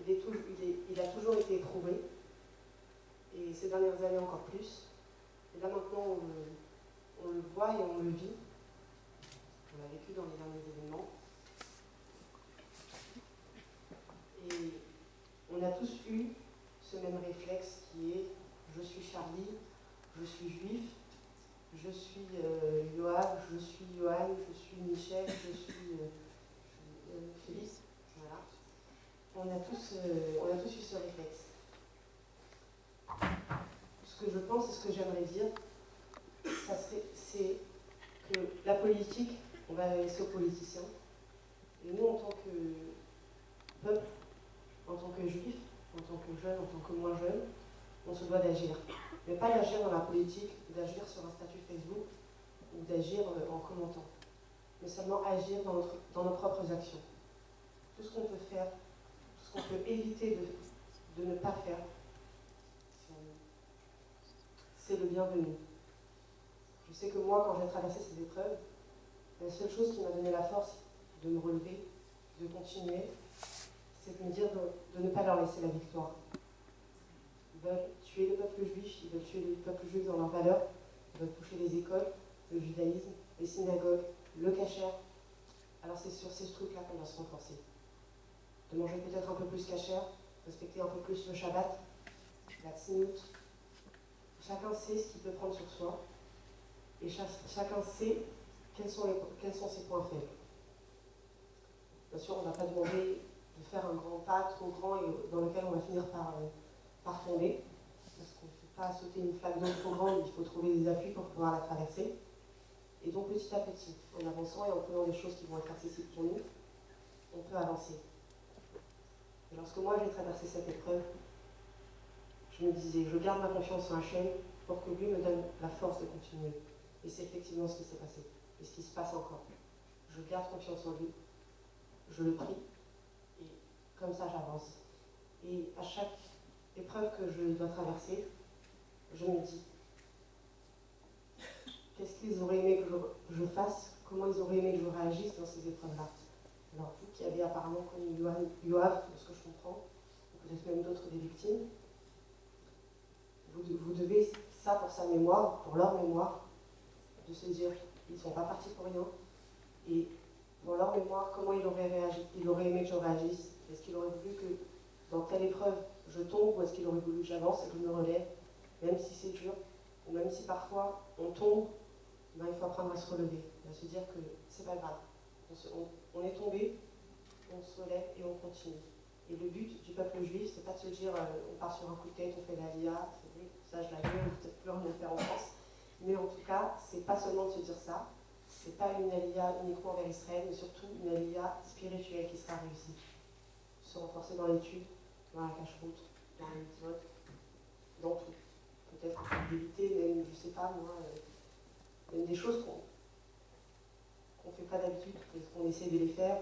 il a toujours été éprouvé, et ces dernières années encore plus. Et là maintenant on le voit et on le vit. On l'a vécu dans les derniers événements. Et on a tous eu ce même réflexe qui est « je suis Charlie, je suis juif, je suis Yoav, je suis Johan, je suis Michel, je suis Philippe ». Voilà. On a tous eu ce réflexe. Ce que je pense et ce que j'aimerais dire, c'est que la politique, on va la laisser aux politiciens. Et nous, en tant que peuple, en tant que juif, en tant que jeune, en tant que moins jeune, on se doit d'agir. Mais pas d'agir dans la politique, d'agir sur un statut Facebook ou d'agir en commentant. Mais seulement agir dans nos propres actions. Tout ce qu'on peut faire, tout ce qu'on peut éviter de ne pas faire, c'est le bienvenu. Je sais que moi, quand j'ai traversé ces épreuves, la seule chose qui m'a donné la force de me relever, de continuer, c'est de me dire de ne pas leur laisser la victoire. Ils veulent tuer le peuple juif, ils veulent tuer le peuple juif dans leurs valeurs, ils veulent toucher les écoles, le judaïsme, les synagogues, le kasher. Alors c'est sur ces trucs-là qu'on doit se renforcer. De manger peut-être un peu plus kasher, respecter un peu plus le Shabbat, la tzniut. Chacun sait ce qu'il peut prendre sur soi, et chacun sait quels sont ses points faibles. Bien sûr, on ne va pas demander de faire un grand pas trop grand et dans lequel on va finir par tomber, parce qu'on ne peut pas sauter une flaque d'eau trop grande, il faut trouver des appuis pour pouvoir la traverser. Et donc petit à petit, en avançant et en prenant des choses qui vont être accessibles pour nous, on peut avancer. Et lorsque moi j'ai traversé cette épreuve, je me disais, je garde ma confiance en Hachem pour que lui me donne la force de continuer. Et c'est effectivement ce qui s'est passé, et ce qui se passe encore. Je garde confiance en lui, je le prie, et comme ça j'avance. Et à chaque épreuve que je dois traverser, je me dis, qu'est-ce qu'ils auraient aimé que je fasse, comment ils auraient aimé que je réagisse dans ces épreuves-là. Alors vous qui avez apparemment connu Yoav, de ce que je comprends, ou peut-être même d'autres des victimes, vous devez ça pour sa mémoire, pour leur mémoire, de se dire ils ne sont pas partis pour rien. Et dans leur mémoire, comment il aurait réagi, il aurait aimé que je réagisse. Est-ce qu'il aurait voulu que dans telle épreuve je tombe, ou est-ce qu'il aurait voulu que j'avance et que je me relève, même si c'est dur, ou même si parfois on tombe, ben, il faut apprendre à se relever, à se dire que c'est pas grave. On est tombé, on se relève et on continue. Et le but du peuple juif, c'est pas de se dire on part sur un coup de tête, on fait la l'IA, ça je la gueule, peut-être plus rien à faire en France. Mais en tout cas, c'est pas seulement de se dire ça, c'est pas une aliyah uniquement vers Israël, mais surtout une aliyah spirituelle qui sera réussie. Se renforcer dans l'étude, dans la cache-route, dans les mitzvot, dans tout. Peut-être d'éviter même, je sais pas moi, même des choses qu'on fait pas d'habitude, qu'on essaie de les faire.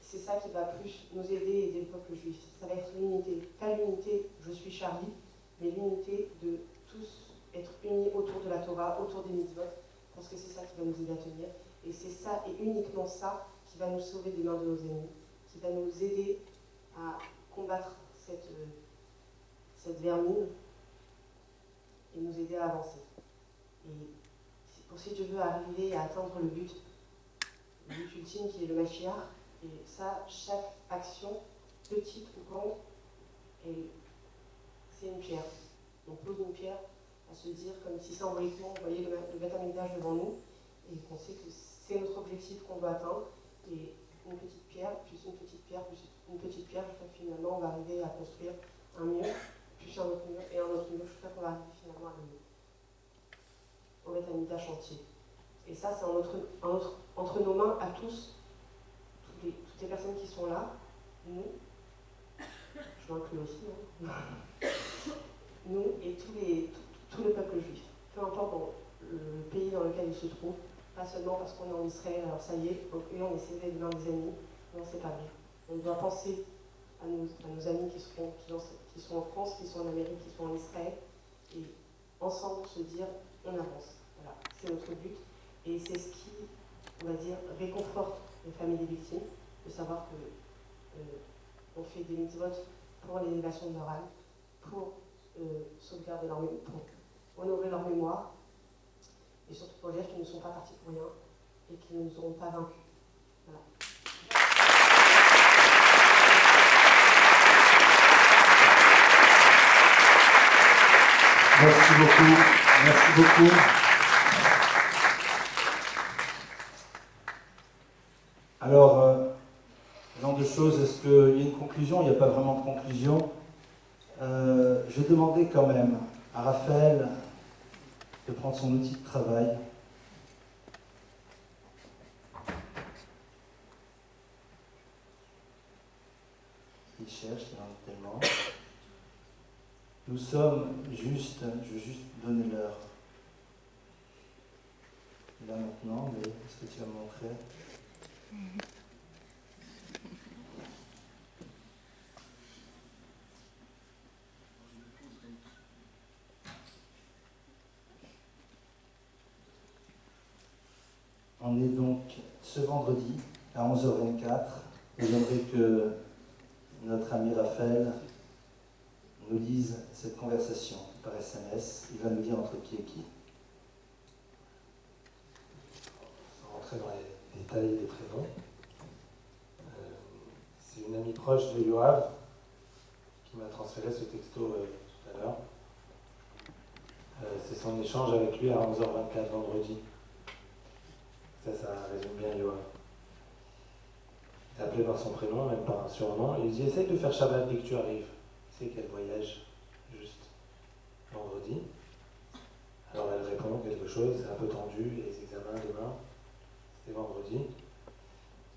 C'est ça qui va plus nous aider et aider le peuple juif. Ça va être l'unité. Pas l'unité, je suis Charlie, mais l'unité de tous être unis autour de la Torah, autour des mitzvot, parce que c'est ça qui va nous aider à tenir. Et c'est ça, et uniquement ça, qui va nous sauver des mains de nos ennemis, qui va nous aider à combattre cette vermine et nous aider à avancer. Et pour si Dieu veut arriver à atteindre le but ultime qui est le Mashiach, et ça, chaque action, petite ou grande, c'est une pierre. On pose une pierre à se dire comme si symboliquement, vous voyez le Beth Amikdash devant nous, et qu'on sait que c'est notre objectif qu'on doit atteindre, et une petite pierre, plus une petite pierre, plus une petite pierre, jusqu'à finalement on va arriver à construire un mur, plus un autre mur, et un autre mur, jusqu'à qu'on va arriver finalement au Beth Amikdash entier. Et ça, c'est entre nos mains à tous, toutes les personnes qui sont là, nous, je m'inclus aussi, hein, nous et tout le peuple juif, peu importe dans le pays dans lequel il se trouve, pas seulement parce qu'on est en Israël, alors ça y est, et on essaie d'être l'un des amis, non, c'est pas vrai. On doit penser à nos amis qui sont en France, qui sont en Amérique, qui sont en Israël, et ensemble se dire, on avance. Voilà, c'est notre but, et c'est ce qui, on va dire, réconforte les familles des victimes, de savoir que on fait des mitzvot pour l'élévation de leur âme, pour sauvegarder leur mémoire, pour honorer leur mémoire, et surtout pour dire qu'ils ne sont pas partis pour rien et qu'ils ne nous auront pas vaincus. Voilà. Merci beaucoup. Merci beaucoup. Alors, genre de choses, est-ce qu'il y a une conclusion? Il n'y a pas vraiment de conclusion. Je vais demander quand même à Raphaël de prendre son outil de travail. Il cherche, il en a tellement. Nous sommes juste, je veux juste donner l'heure. Là maintenant, mais est-ce que tu vas me montrer? On est donc ce vendredi à 11h24 et j'aimerais que notre ami Raphaël nous lise cette conversation par SMS. Il va nous dire entre qui et qui. Sans rentrer dans les détails des prénoms. C'est une amie proche de Yoav qui m'a transféré ce texto tout à l'heure. C'est son échange avec lui à 11h24 vendredi. Ça résume bien Yoav. Il est appelé par son prénom, même par un surnom. Il dit « Essaye de faire Shabbat dès que tu arrives. » Tu sais qu'elle voyage juste vendredi. Alors elle répond quelque chose, c'est un peu tendu, les examens demain, c'est vendredi.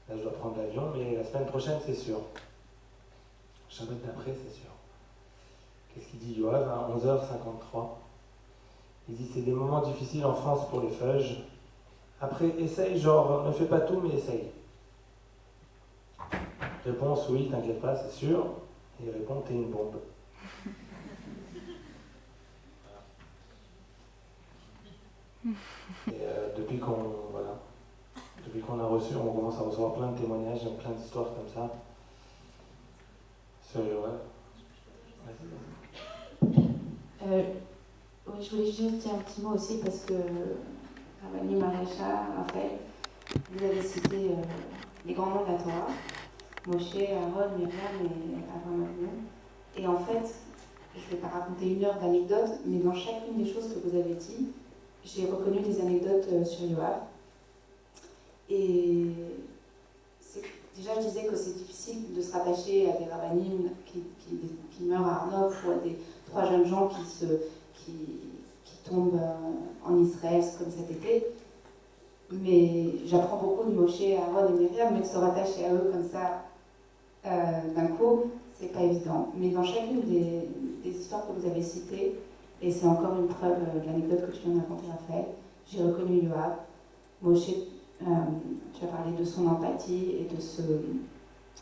Là je dois prendre l'avion, mais la semaine prochaine c'est sûr. Shabbat d'après c'est sûr. Qu'est-ce qu'il dit Yoav à 11h53? Il dit c'est des moments difficiles en France pour les feuges. Après essaye, genre ne fais pas tout mais essaye. Réponse oui, t'inquiète pas, c'est sûr. Et il répond t'es une bombe. Et depuis qu'on a reçu, on commence à recevoir plein de témoignages, plein d'histoires comme ça. Sur Yoav. Oui, je voulais juste dire un petit mot aussi parce que Rabbi Marécha, Raphaël, vous avez cité les grands noms de la Torah, Moshe, Aaron, Myriam et Abraham. Et en fait, je ne vais pas raconter une heure d'anecdotes, mais dans chacune des choses que vous avez dit, j'ai reconnu des anecdotes sur Yoav. Et déjà, je disais que c'est difficile de se rattacher à des rabbinim qui meurent à Arnov ou à des 3 jeunes gens qui tombent en Israël comme cet été. Mais j'apprends beaucoup de Moshe, Aaron et Myriam, mais de se rattacher à eux comme ça d'un coup, c'est pas évident. Mais dans chacune des histoires que vous avez citées, et c'est encore une preuve de l'anecdote que tu viens de raconter, Raphaël, j'ai reconnu Yoav. Moshe, tu as parlé de son empathie et de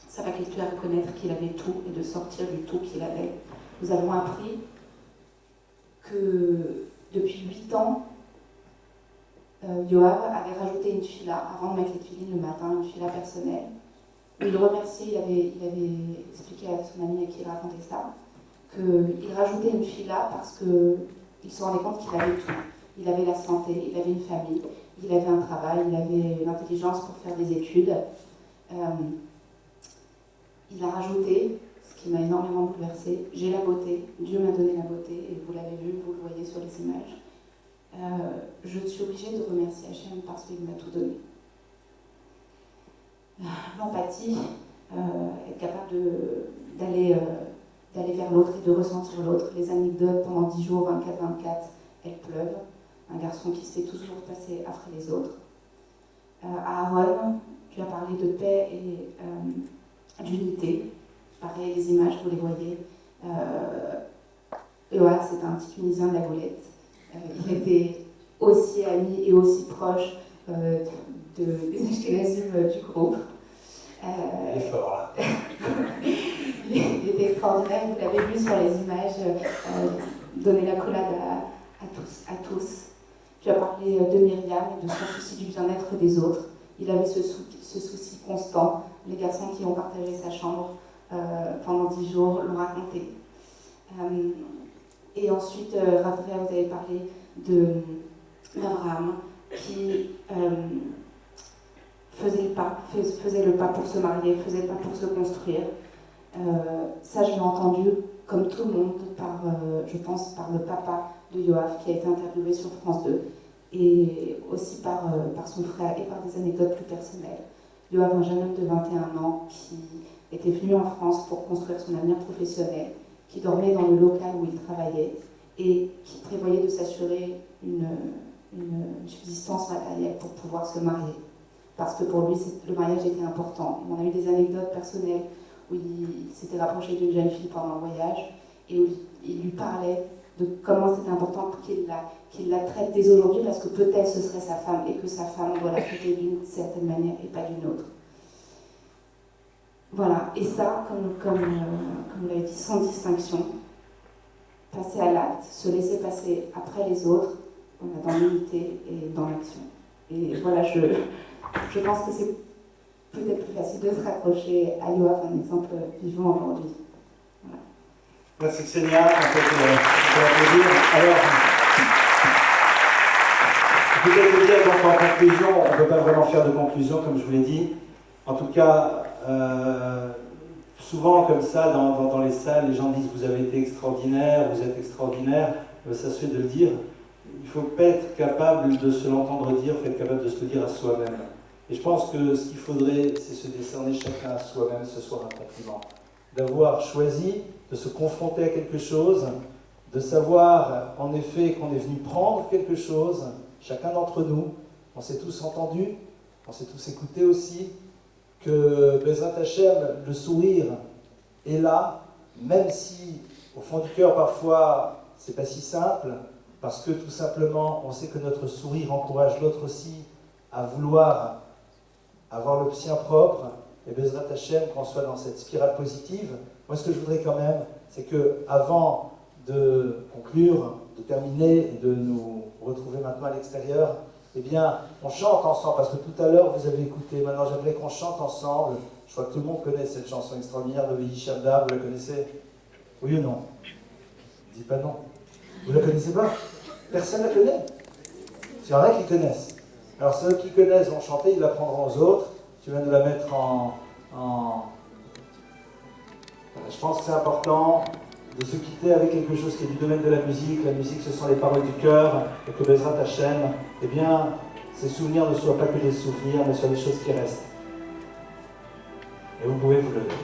sa faculté à reconnaître qu'il avait tout et de sortir du tout qu'il avait. Nous avons appris que depuis 8 ans, Yoav avait rajouté une fila, avant de mettre les tefilines le matin, une fila personnelle, où il remerciait, il avait expliqué à son ami à qui il racontait ça, qu'il rajoutait une fila parce qu'il se rendait compte qu'il avait tout. Il avait la santé, il avait une famille, il avait un travail, il avait l'intelligence pour faire des études. Il a rajouté, ce qui m'a énormément bouleversée, j'ai la beauté, Dieu m'a donné la beauté, et vous l'avez vu, vous le voyez sur les images. Je suis obligée de remercier Hachem parce qu'il m'a tout donné. L'empathie, être capable d'aller vers l'autre et de ressentir l'autre. Les anecdotes pendant 10 jours, 24-24, elles pleuvent. Un garçon qui sait toujours passer après les autres. Aaron, tu as parlé de paix et d'unité. Pareil, les images, vous les voyez. Yoav, c'est un petit Tunisien de la Goulette. Il était aussi ami et aussi proche des Ashkenazim du groupe. Il est fort là. Il était extraordinaire, vous l'avez vu sur les images, donner la collade à tous. Tu as parlé de Myriam et de son souci du bien-être des autres. Il avait ce souci constant. Les garçons qui ont partagé sa chambre pendant 10 jours l'ont raconté. Et ensuite, Raphaël, vous avez parlé d'Abraham qui faisait le pas pour se marier, faisait le pas pour se construire. Ça, je l'ai entendu, comme tout le monde, je pense, par le papa de Yoav qui a été interviewé sur France 2, et aussi par son frère et par des anecdotes plus personnelles. Yoav, un jeune homme de 21 ans qui était venu en France pour construire son avenir professionnel, qui dormait dans le local où il travaillait et qui prévoyait de s'assurer une subsistance matérielle pour pouvoir se marier. Parce que pour lui, le mariage était important. On a eu des anecdotes personnelles où il s'était rapproché d'une jeune fille pendant un voyage et où il lui parlait de comment c'était important qu'il la traite dès aujourd'hui parce que peut-être ce serait sa femme et que sa femme doit la traiter d'une certaine manière et pas d'une autre. Voilà, et ça, comme vous l'avez dit, sans distinction, passer à l'acte, se laisser passer après les autres, dans l'unité et dans l'action. Et voilà, je pense que c'est peut-être plus facile de se raccrocher à Yoav, un exemple vivant aujourd'hui. Voilà. Merci Ksenia, en fait, pour l'applaudir. Alors, peut-être le dire donc en conclusion, on ne peut pas vraiment faire de conclusion comme je vous l'ai dit. En tout cas, souvent comme ça, dans les salles, les gens disent vous avez été extraordinaire, vous êtes extraordinaire, ça se fait de le dire. Il ne faut pas être capable de se l'entendre dire, il faut être capable de se le dire à soi-même. Et je pense que ce qu'il faudrait, c'est se décerner chacun à soi-même ce soir un compliment. D'avoir choisi de se confronter à quelque chose, de savoir en effet qu'on est venu prendre quelque chose, chacun d'entre nous, on s'est tous entendus, on s'est tous écoutés aussi, que Bezrat Hashem, le sourire est là, même si au fond du cœur parfois c'est pas si simple, parce que tout simplement on sait que notre sourire encourage l'autre aussi à vouloir avoir le sien propre, et Bezrat Hashem, qu'on soit dans cette spirale positive. Moi, ce que je voudrais quand même, c'est que avant de conclure, de terminer et de nous retrouver maintenant à l'extérieur, eh bien, on chante ensemble, parce que tout à l'heure, vous avez écouté, maintenant j'aimerais qu'on chante ensemble. Je crois que tout le monde connaît cette chanson extraordinaire de Vehi Shabda, vous la connaissez? Oui ou non? Dites pas non. Vous la connaissez pas? Personne la connaît? Il y en a qui connaissent. Alors ceux qui connaissent vont chanter, ils l'apprendront aux autres. Tu vas nous la mettre Je pense que c'est important de se quitter avec quelque chose qui est du domaine de la musique. La musique, ce sont les paroles du cœur, et que Bezrat Hashem, eh bien, ces souvenirs ne soient pas que des souvenirs, mais soient des choses qui restent. Et vous pouvez vous lever.